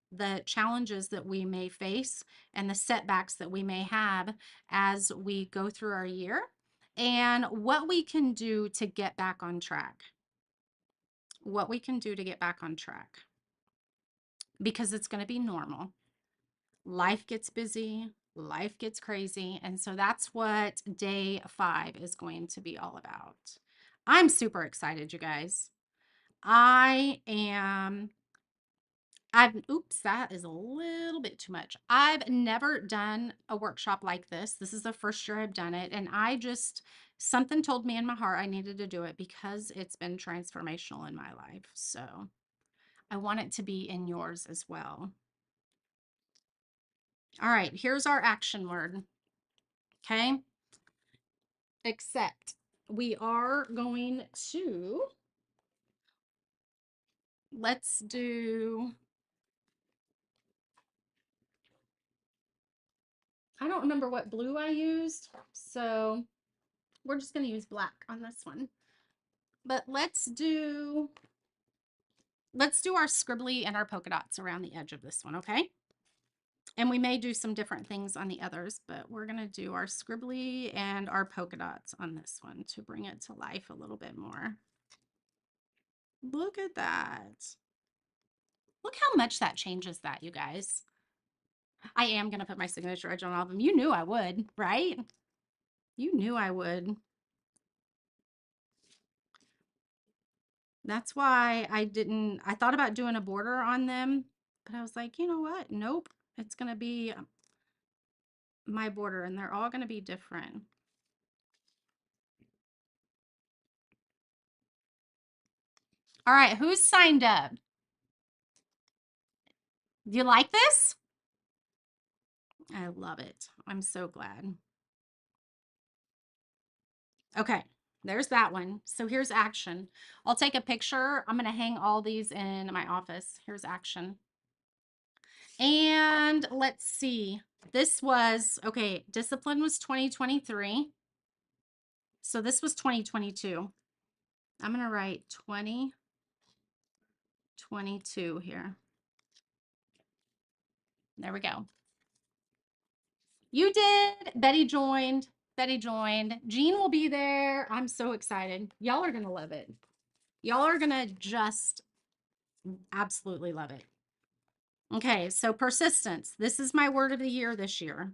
the challenges that we may face and the setbacks that we may have as we go through our year and what we can do to get back on track. What we can do to get back on track because it's going to be normal. Life gets busy, life gets crazy. And so that's what day 5 is going to be all about. I'm super excited, you guys. I am. Oops, that is a little bit too much. I've never done a workshop like this. This is the first year I've done it. And something told me in my heart I needed to do it because it's been transformational in my life. So I want it to be in yours as well. All right, here's our action word. Okay. Except we are going to, let's do, I don't remember what blue I used. So we're just going to use black on this one. But let's do our scribbly and our polka dots around the edge of this one, okay? And we may do some different things on the others, but we're going to do our scribbly and our polka dots on this one to bring it to life a little bit more. Look at that. Look how much that changes that, you guys. I am going to put my signature edge on all of them. You knew I would, right? You knew I would. That's why I thought about doing a border on them, but I was like, you know what? Nope. It's going to be my border and they're all going to be different. All right, who's signed up? Do you like this? I love it. I'm so glad. Okay, there's that one. So here's action. I'll take a picture. I'm going to hang all these in my office. Here's action. And let's see. This was, okay, discipline was 2023. So this was 2022. I'm going to write 2022 here. There we go. You did. Betty joined. Betty joined. Jean will be there. I'm so excited. Y'all are going to love it. Y'all are going to just absolutely love it. Okay, so persistence. This is my word of the year this year.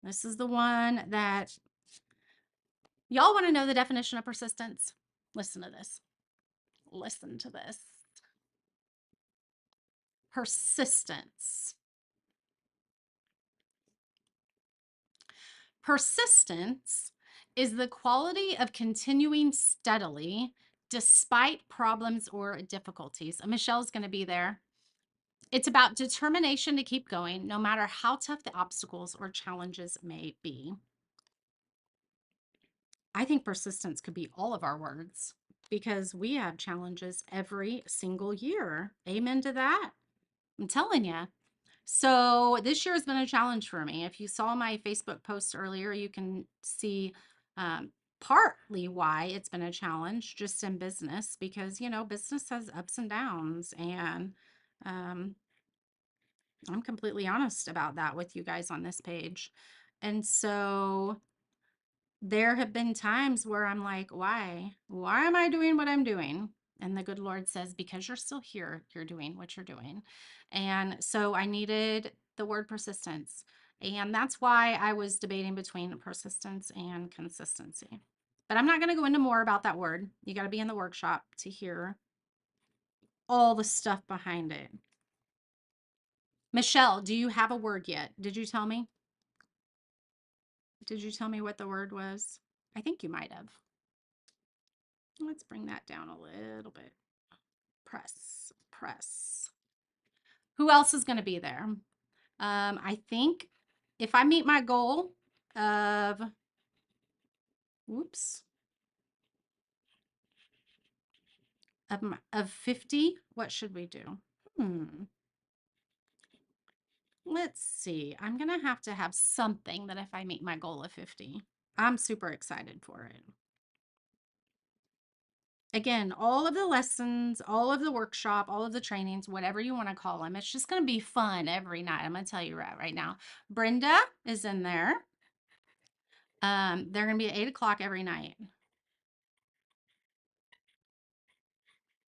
This is the one that y'all want to know the definition of persistence. Listen to this. Listen to this. Persistence. Persistence is the quality of continuing steadily despite problems or difficulties. Michelle's going to be there. It's about determination to keep going, no matter how tough the obstacles or challenges may be. I think persistence could be all of our words because we have challenges every single year. Amen to that. I'm telling you. So this year has been a challenge for me. If you saw my Facebook post earlier, you can see partly why it's been a challenge just in business because, business has ups and downs. And I'm completely honest about that with you guys on this page. And so there have been times where I'm like, why? Why am I doing what I'm doing? And the good Lord says, because you're still here, you're doing what you're doing. And so I needed the word persistence. And that's why I was debating between persistence and consistency. But I'm not going to go into more about that word. You got to be in the workshop to hear all the stuff behind it. Michelle, do you have a word yet? Did you tell me? Did you tell me what the word was? I think you might have. Let's bring that down a little bit. Press. Who else is going to be there? I think if I meet my goal of, whoops, of 50, what should we do? Let's see. I'm going to have something that if I meet my goal of 50, I'm super excited for it. Again, all of the lessons, all of the workshop, all of the trainings, whatever you want to call them, it's just going to be fun every night. I'm going to tell you right now. Brenda is in there. They're going to be at 8 o'clock every night.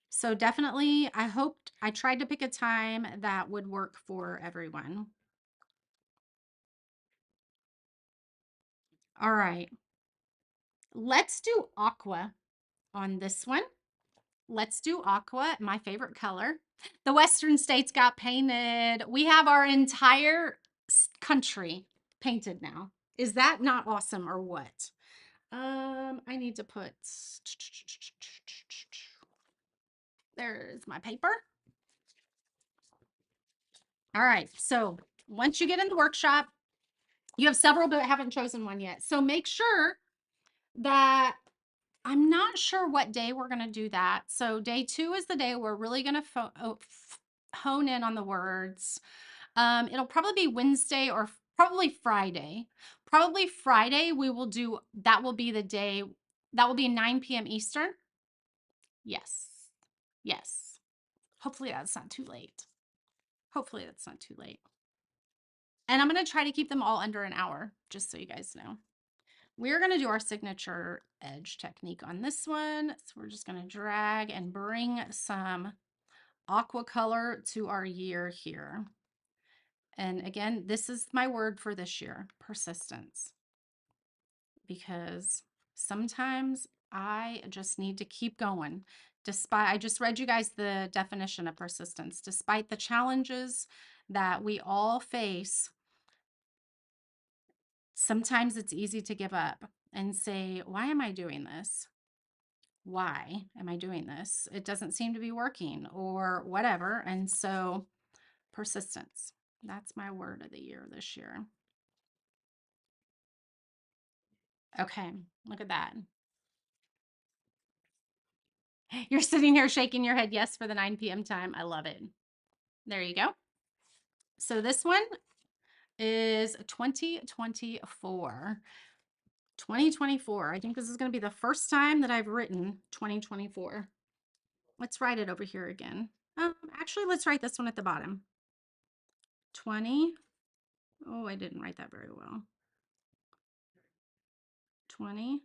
So definitely, I tried to pick a time that would work for everyone. All right. Let's do aqua on this one. Let's do aqua, my favorite color. The Western states got painted. We have our entire country painted now. Is that not awesome or what? I need to put, there's my paper. All right. So once you get in the workshop, you have several, but haven't chosen one yet. So make sure that I'm not sure what day we're going to do that. So day 2 is the day we're really going to hone in on the words. It'll probably be Wednesday or probably Friday. Probably Friday we will do, that will be the day, that will be 9 p.m. Eastern. Yes. Yes. Hopefully that's not too late. Hopefully that's not too late. And I'm going to try to keep them all under an hour, just so you guys know. We're going to do our signature edge technique on this one. So we're just going to drag and bring some aqua color to our year here. And again, this is my word for this year, persistence. Because sometimes I just need to keep going. Despite, I just read you guys the definition of persistence. Despite the challenges that we all face, sometimes it's easy to give up and say, why am I doing this? Why am I doing this? It doesn't seem to be working or whatever. And so persistence, that's my word of the year this year. Okay, look at that. You're sitting here shaking your head yes for the 9 p.m. time. I love it. There you go. So this one is 2024. 2024. I think this is going to be the first time that I've written 2024. Let's write it over here again. Actually, let's write this one at the bottom. 20. Oh, I didn't write that very well. 20,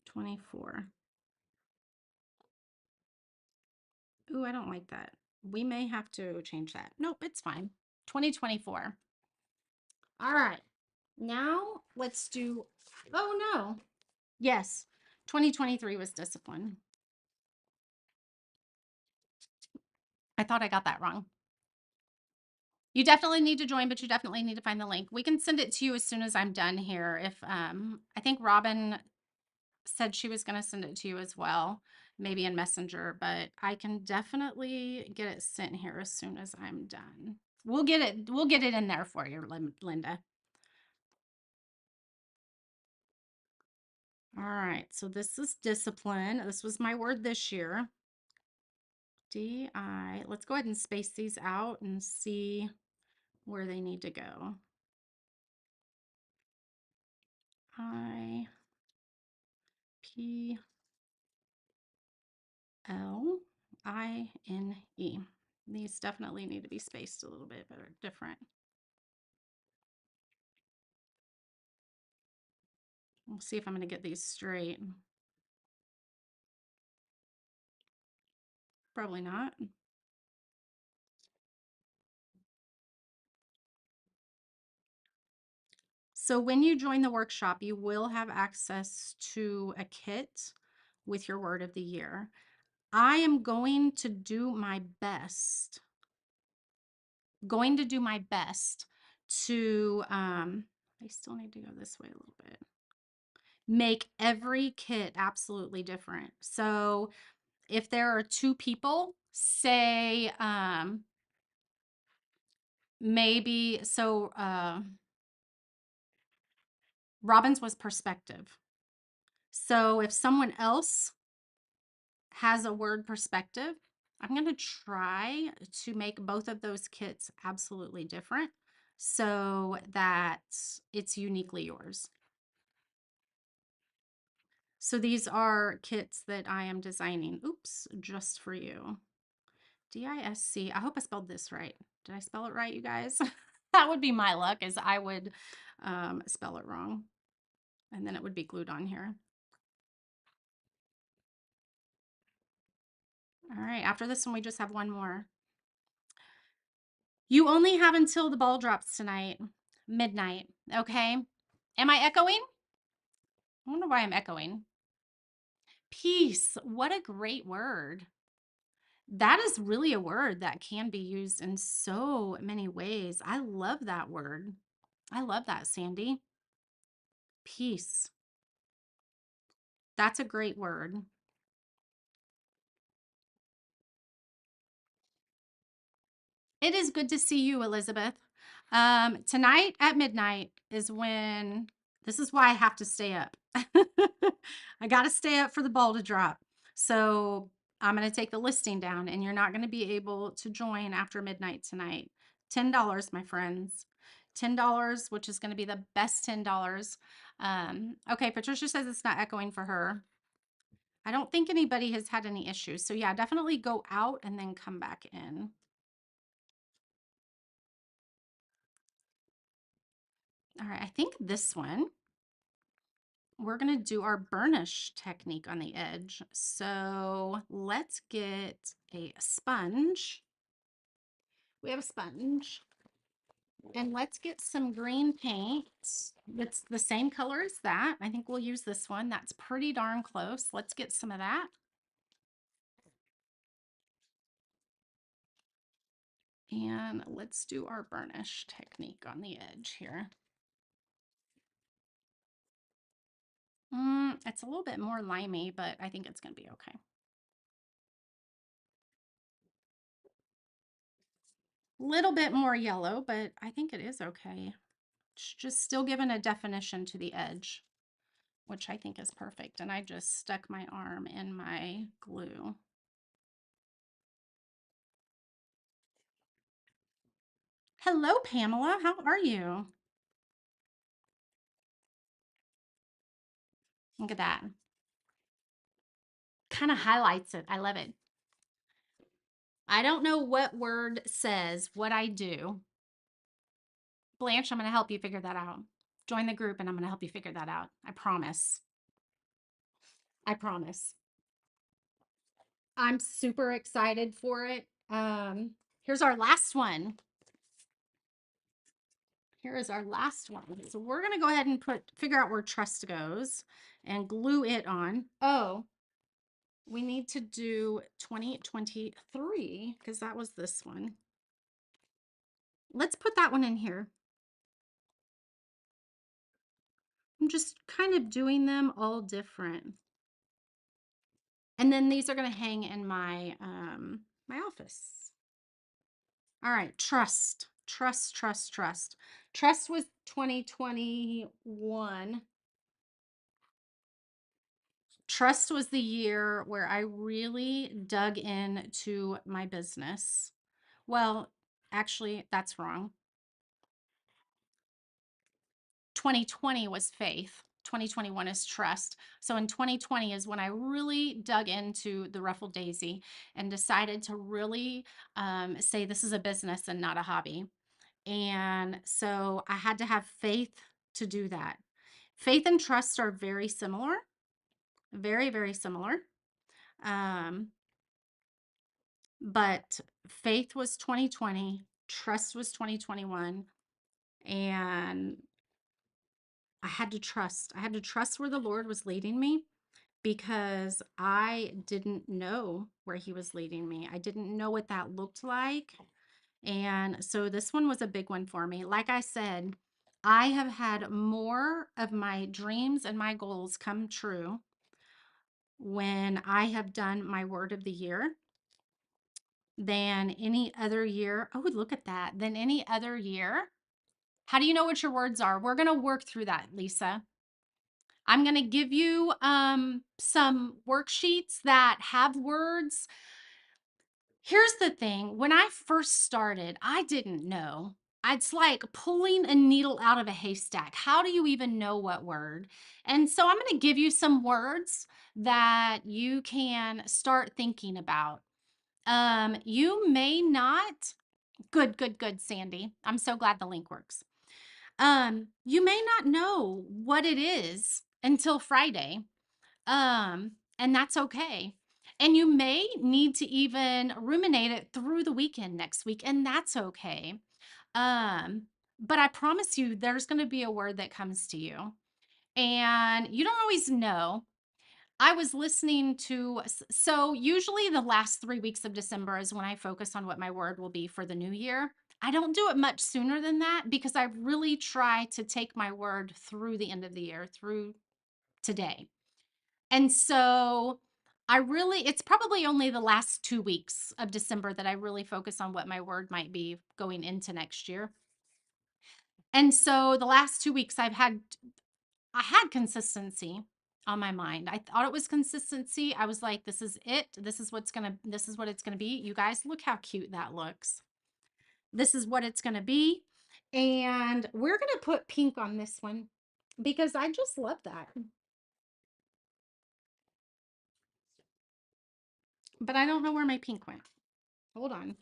24. Ooh, I don't like that. We may have to change that. Nope, it's fine. 2024. All right. Now let's do, oh no. Yes, 2023 was discipline. I thought I got that wrong. You definitely need to join, but you definitely need to find the link. We can send it to you as soon as I'm done here. If I think Robin said she was going to send it to you as well, maybe in Messenger, but I can definitely get it sent here as soon as I'm done. We'll get it in there for you, Linda. All right, so this is discipline. This was my word this year. DI. Let's go ahead and space these out and see where they need to go. I P L I N E. These definitely need to be spaced a little bit better, different. We'll see if I'm going to get these straight. Probably not. So when you join the workshop, you will have access to a kit with your word of the year. I am going to do my best, to, I still need to go this way a little bit, make every kit absolutely different. So if there are 2 people, say, maybe, so, Robin's was perspective. So if someone else has a word perspective, I'm going to try to make both of those kits absolutely different so that it's uniquely yours. So these are kits that I am designing. Oops, just for you. DISC. I hope I spelled this right. Did I spell it right, you guys? That would be my luck, is I would spell it wrong. And then it would be glued on here. All right, after this one, we just have one more. You only have until the ball drops tonight, midnight, okay? Am I echoing? I wonder why I'm echoing. Peace. What a great word. That is really a word that can be used in so many ways. I love that word. I love that, Sandy. Peace. That's a great word. It is good to see you, Elizabeth. Tonight at midnight is when, this is why I have to stay up. I got to stay up for the ball to drop. So I'm going to take the listing down, and you're not going to be able to join after midnight tonight. $10, my friends. $10, which is going to be the best $10. Okay, Patricia says it's not echoing for her. I don't think anybody has had any issues. So yeah, definitely go out and then come back in. All right, I think this one, we're going to do our burnish technique on the edge. So let's get a sponge. We have a sponge. And let's get some green paint that's the same color as that. I think we'll use this one. That's pretty darn close. Let's get some of that. And let's do our burnish technique on the edge here. It's a little bit more limey, but I think it's going to be okay. Little bit more yellow, but I think it is okay. It's just still giving a definition to the edge, which I think is perfect. And I just stuck my arm in my glue. Hello, Pamela. How are you? Look at that. Kind of highlights it. I love it. I don't know what word says what I do. Blanche, I'm going to help you figure that out. Join the group and I'm going to help you figure that out. I promise. I promise. I'm super excited for it. Here's our last one. Here is our last one. So we're going to go ahead and figure out where trust goes and glue it on. Oh, we need to do 2023 because that was this one. Let's put that one in here. I'm just kind of doing them all different. And then these are going to hang in my my office. All right, trust. Trust, trust, trust. Trust was 2021. Trust was the year where I really dug into my business. Well, actually, that's wrong. 2020 was faith. 2021 is trust. So in 2020 is when I really dug into the ruffled daisy and decided to really say this is a business and not a hobby. And so I had to have faith to do that. Faith and trust are very similar, very, very similar. Um, but faith was 2020, trust was 2021. And I had to trust. I had to trust where the Lord was leading me because I didn't know where he was leading me. I didn't know what that looked like. And so this one was a big one for me. Like I said, I have had more of my dreams and my goals come true when I have done my word of the year than any other year. Oh, look at that. Than any other year. How do you know what your words are? We're going to work through that, Lisa. I'm going to give you some worksheets that have words. Here's the thing. When I first started, I didn't know. It's like pulling a needle out of a haystack. How do you even know what word? And so I'm going to give you some words that you can start thinking about. You may not, good, Sandy. I'm so glad the link works. You may not know what it is until Friday. And that's okay. And you may need to even ruminate it through the weekend next week, and that's okay. Um, but I promise you, there's going to be a word that comes to you, and you don't always know. I was listening to, so usually the last 3 weeks of December is when I focus on what my word will be for the new year. I don't do it much sooner than that because I really try to take my word through the end of the year, through today. And so it's probably only the last 2 weeks of December that I really focus on what my word might be going into next year. And so the last 2 weeks I had consistency on my mind. I thought it was consistency. I was like, this is it. This is what it's gonna be. You guys, look how cute that looks. This is what it's gonna be. And we're gonna put pink on this one because I just love that. But I don't know where my pink went. Hold on.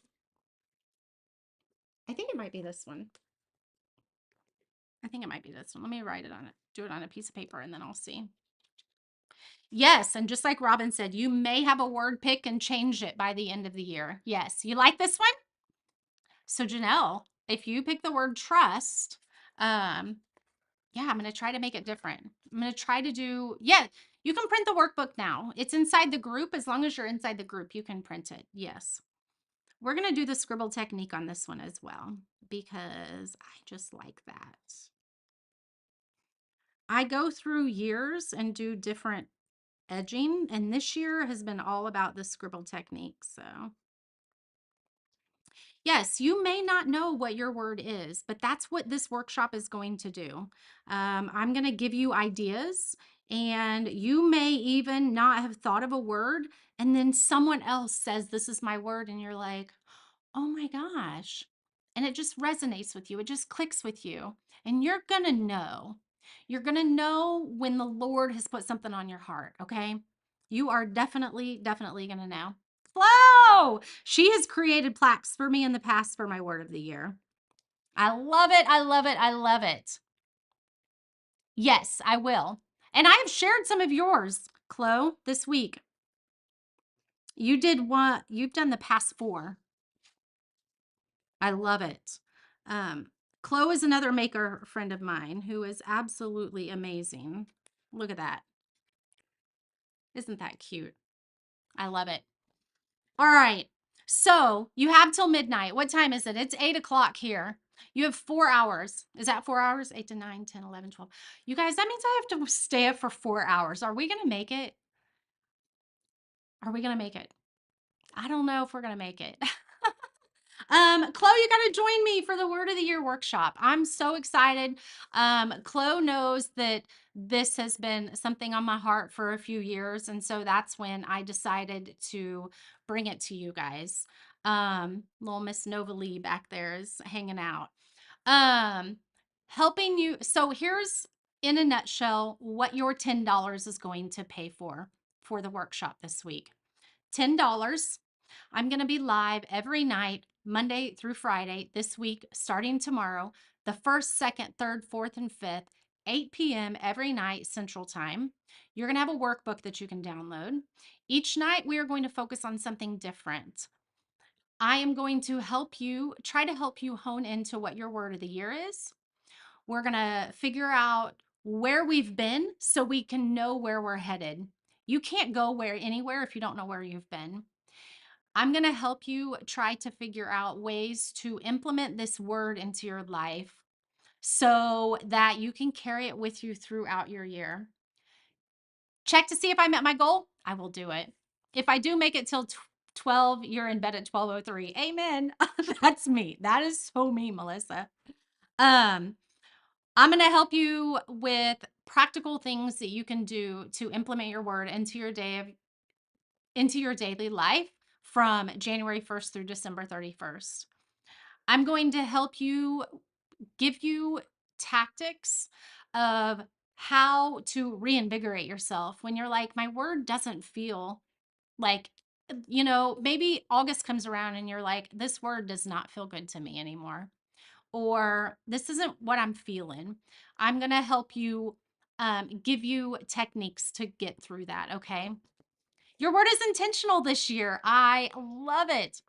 I think it might be this one. I think it might be this one. Let me write it on it. Do it on a piece of paper and then I'll see. Yes, and just like Robin said, you may have a word pick and change it by the end of the year. Yes. You like this one? So Janelle, if you pick the word trust, yeah, I'm going to try to make it different. I'm going to try to do, yeah, you can print the workbook now. It's inside the group. As long as you're inside the group, you can print it. Yes. We're going to do the scribble technique on this one as well because I just like that. I go through years and do different edging, and this year has been all about the scribble technique. So, yes, you may not know what your word is, but that's what this workshop is going to do. I'm going to give you ideas, and you may even not have thought of a word, and then someone else says, "This is my word," and you're like, oh my gosh. And it just resonates with you. It just clicks with you. And you're going to know. You're going to know when the Lord has put something on your heart, okay? You are definitely going to know. Flo, she has created plaques for me in the past for my word of the year. I love it. I love it. I love it. Yes, I will. And I have shared some of yours, Chloe, this week. You did what? You've done the past 4. I love it. Chloe is another maker friend of mine who is absolutely amazing. Look at that. Isn't that cute? I love it. All right. So you have till midnight. What time is it? It's 8 o'clock here. You have 4 hours. Is that 4 hours? 8 to 9, 10, 11, 12. You guys, that means I have to stay up for 4 hours. Are we going to make it? Are we going to make it? I don't know if we're going to make it. Chloe, you got to join me for the Word of the Year workshop. I'm so excited. Chloe knows that this has been something on my heart for a few years. And so that's when I decided to bring it to you guys. Little Miss Nova Lee back there is hanging out. Um, Helping you. So here's in a nutshell what your $10 is going to pay for the workshop this week. $10. I'm going to be live every night, Monday through Friday this week, starting tomorrow, the 1st, 2nd, 3rd, 4th, and 5th, 8 p.m. every night Central Time. You're going to have a workbook that you can download. Each night, we are going to focus on something different. I am going to try to help you hone into what your word of the year is. We're going to figure out where we've been so we can know where we're headed. You can't go anywhere if you don't know where you've been. I'm going to help you try to figure out ways to implement this word into your life so that you can carry it with you throughout your year. Check to see if I met my goal. I will do it. If I do make it till 12, you're in bed at 12:03. Amen. That's me. That is so me, Melissa. Um, I'm going to help you with practical things that you can do to implement your word into your daily life from January 1st through December 31st. I'm going to help you, give you tactics of how to reinvigorate yourself when you're like, my word doesn't feel like, maybe August comes around and you're like, this word does not feel good to me anymore, or this isn't what I'm feeling. I'm going to help you, give you techniques to get through that. Okay. Your word is intentional this year. I love it.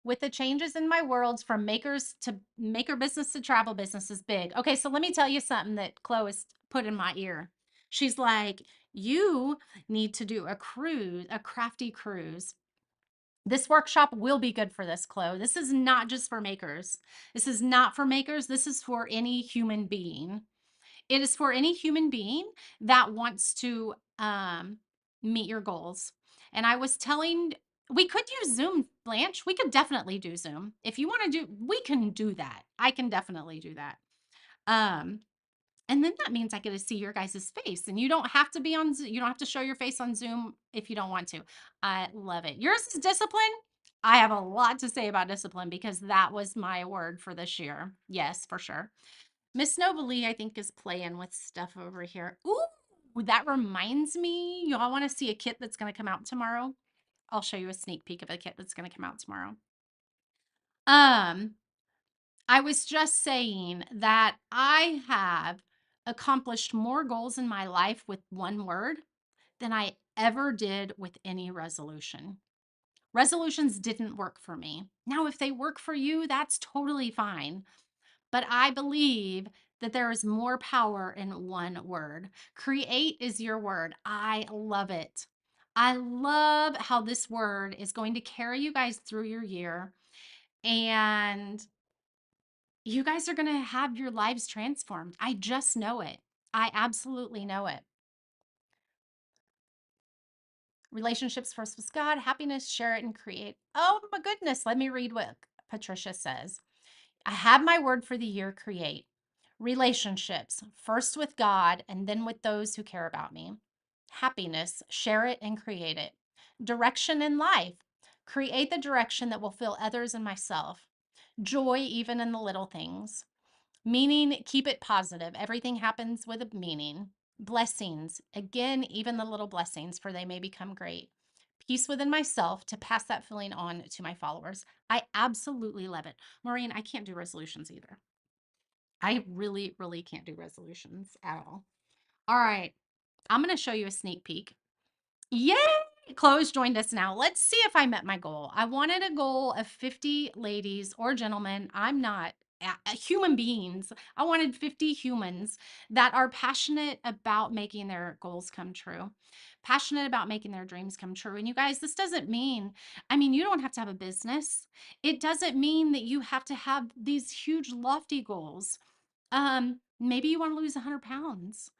With the changes in my worlds from makers to maker business to travel business is big. Okay, so let me tell you something that Chloe put in my ear. She's like, you need to do a cruise, a crafty cruise. This workshop will be good for this, Chloe. This is not just for makers. This is not for makers. This is for any human being. It is for any human being that wants to meet your goals. And I was telling, we could use Zoom, Blanche. We could definitely do Zoom. If you want to do, we can do that. I can definitely do that. Um, and then that means I get to see your guys' face, and you don't have to be on, you don't have to show your face on Zoom if you don't want to. I love it. Yours is discipline. I have a lot to say about discipline because that was my word for this year. Yes, for sure. Miss Novalee, I think, is playing with stuff over here. Ooh, that reminds me. Y'all want to see a kit that's going to come out tomorrow? I'll show you a sneak peek of a kit that's going to come out tomorrow. Um, I was just saying that I have accomplished more goals in my life with one word than I ever did with any resolution. Resolutions didn't work for me. Now, if they work for you, that's totally fine. But I believe that there is more power in one word. Create is your word. I love it. I love how this word is going to carry you guys through your year. And you guys are going to have your lives transformed. I just know it. I absolutely know it. Relationships first with God, happiness, share it, and create. Oh my goodness. Let me read what Patricia says. I have my word for the year: create. Relationships, first with God and then with those who care about me. Happiness, share it and create it. Direction in life, create the direction that will fill others and myself. Joy, even in the little things. Meaning, keep it positive. Everything happens with a meaning. Blessings, again, even the little blessings, for they may become great. Peace within myself to pass that feeling on to my followers. I absolutely love it. Maureen, I can't do resolutions either. I really, really can't do resolutions at all. All right. I'm going to show you a sneak peek. Yay! Chloe's joined us now. Let's see if I met my goal. I wanted a goal of 50 ladies or gentlemen. I'm not human beings. I wanted 50 humans that are passionate about making their goals come true, passionate about making their dreams come true. And you guys, this doesn't mean, I mean, you don't have to have a business. It doesn't mean that you have to have these huge, lofty goals. Maybe you want to lose 100 pounds.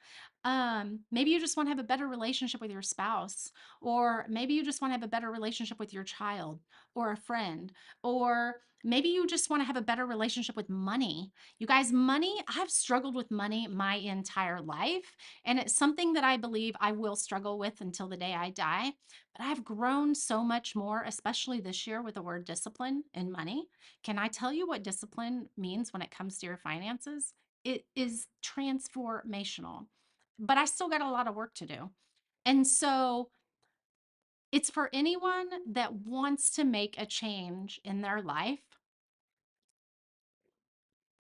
Maybe you just want to have a better relationship with your spouse, or maybe you just want to have a better relationship with your child or a friend, or maybe you just want to have a better relationship with money. You guys, money, I've struggled with money my entire life, and it's something that I believe I will struggle with until the day I die. But I've grown so much more, especially this year with the word discipline and money. Can I tell you what discipline means when it comes to your finances? It is transformational, but I still got a lot of work to do. And so it's for anyone that wants to make a change in their life,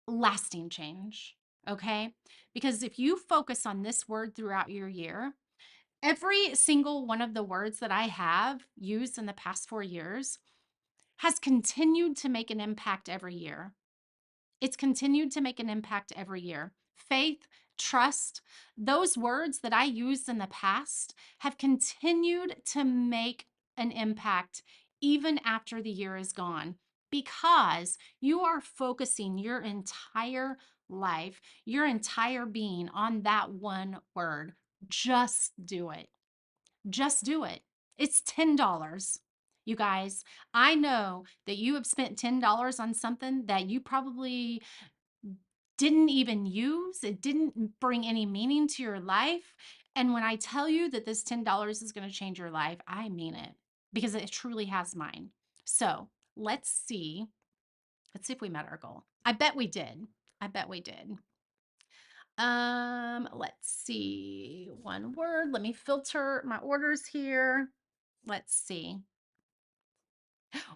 lasting change. Okay. Because if you focus on this word throughout your year, every single one of the words that I have used in the past 4 years has continued to make an impact every year. It's continued to make an impact every year. Faith, trust, those words that I used in the past have continued to make an impact even after the year is gone, because you are focusing your entire life, your entire being on that one word. Just do it. Just do it. It's $10. You guys, I know that you have spent $10 on something that you probably didn't even use. It didn't bring any meaning to your life. And when I tell you that this $10 is going to change your life, I mean it. because it truly has mine. So let's see. Let's see if we met our goal. I bet we did. I bet we did. Let's see. One word. Let me filter my orders here. Let's see.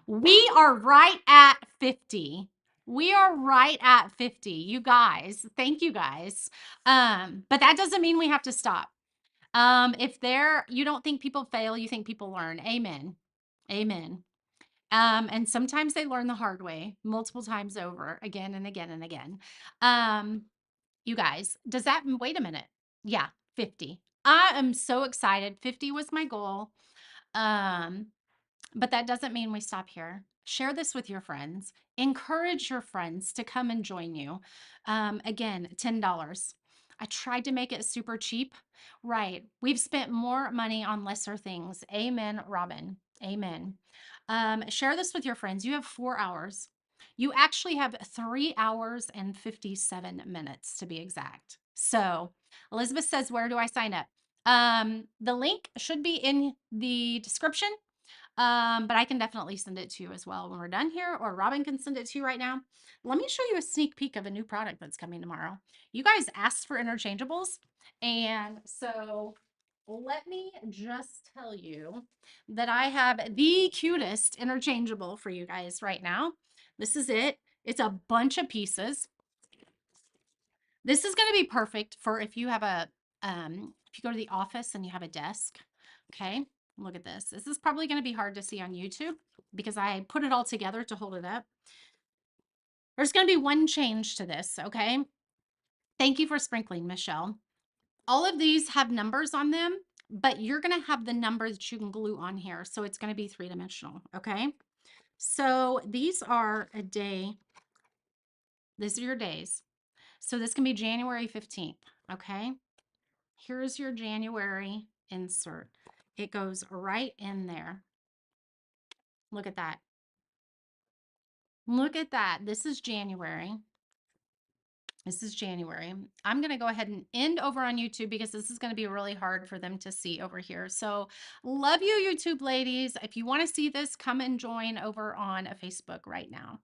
We are right at 50. We are right at 50. You guys, thank you guys. But that doesn't mean we have to stop. If you don't think people fail, you think people learn. Amen. Amen. And sometimes they learn the hard way, multiple times over, again and again and again. You guys, wait a minute. Yeah, 50. I am so excited. 50 was my goal. Um, but that doesn't mean we stop here. Share this with your friends. Encourage your friends to come and join you. Again, $10. I tried to make it super cheap. Right. We've spent more money on lesser things. Amen, Robin. Amen. Share this with your friends. You have 4 hours. You actually have 3 hours and 57 minutes to be exact. So Elizabeth says, where do I sign up? The link should be in the description. But I can definitely send it to you as well when we're done here, or Robin can send it to you right now. Let me show you a sneak peek of a new product that's coming tomorrow. You guys asked for interchangeables, and so let me just tell you that I have the cutest interchangeable for you guys right now. This is it. It's a bunch of pieces. This is going to be perfect for if you have if you go to the office and you have a desk. Okay, look at this. This is probably going to be hard to see on YouTube because I put it all together to hold it up. There's going to be one change to this. Okay, thank you for sprinkling, Michelle. All of these have numbers on them, but you're going to have the number that you can glue on here. So it's going to be three-dimensional. Okay, so these are a day. These are your days. So this can be January 15th. Okay. Here's your January insert. It goes right in there. Look at that. Look at that. This is January. This is January. I'm going to go ahead and end over on YouTube because this is going to be really hard for them to see over here. So love you, YouTube ladies. If you want to see this, come and join over on Facebook right now.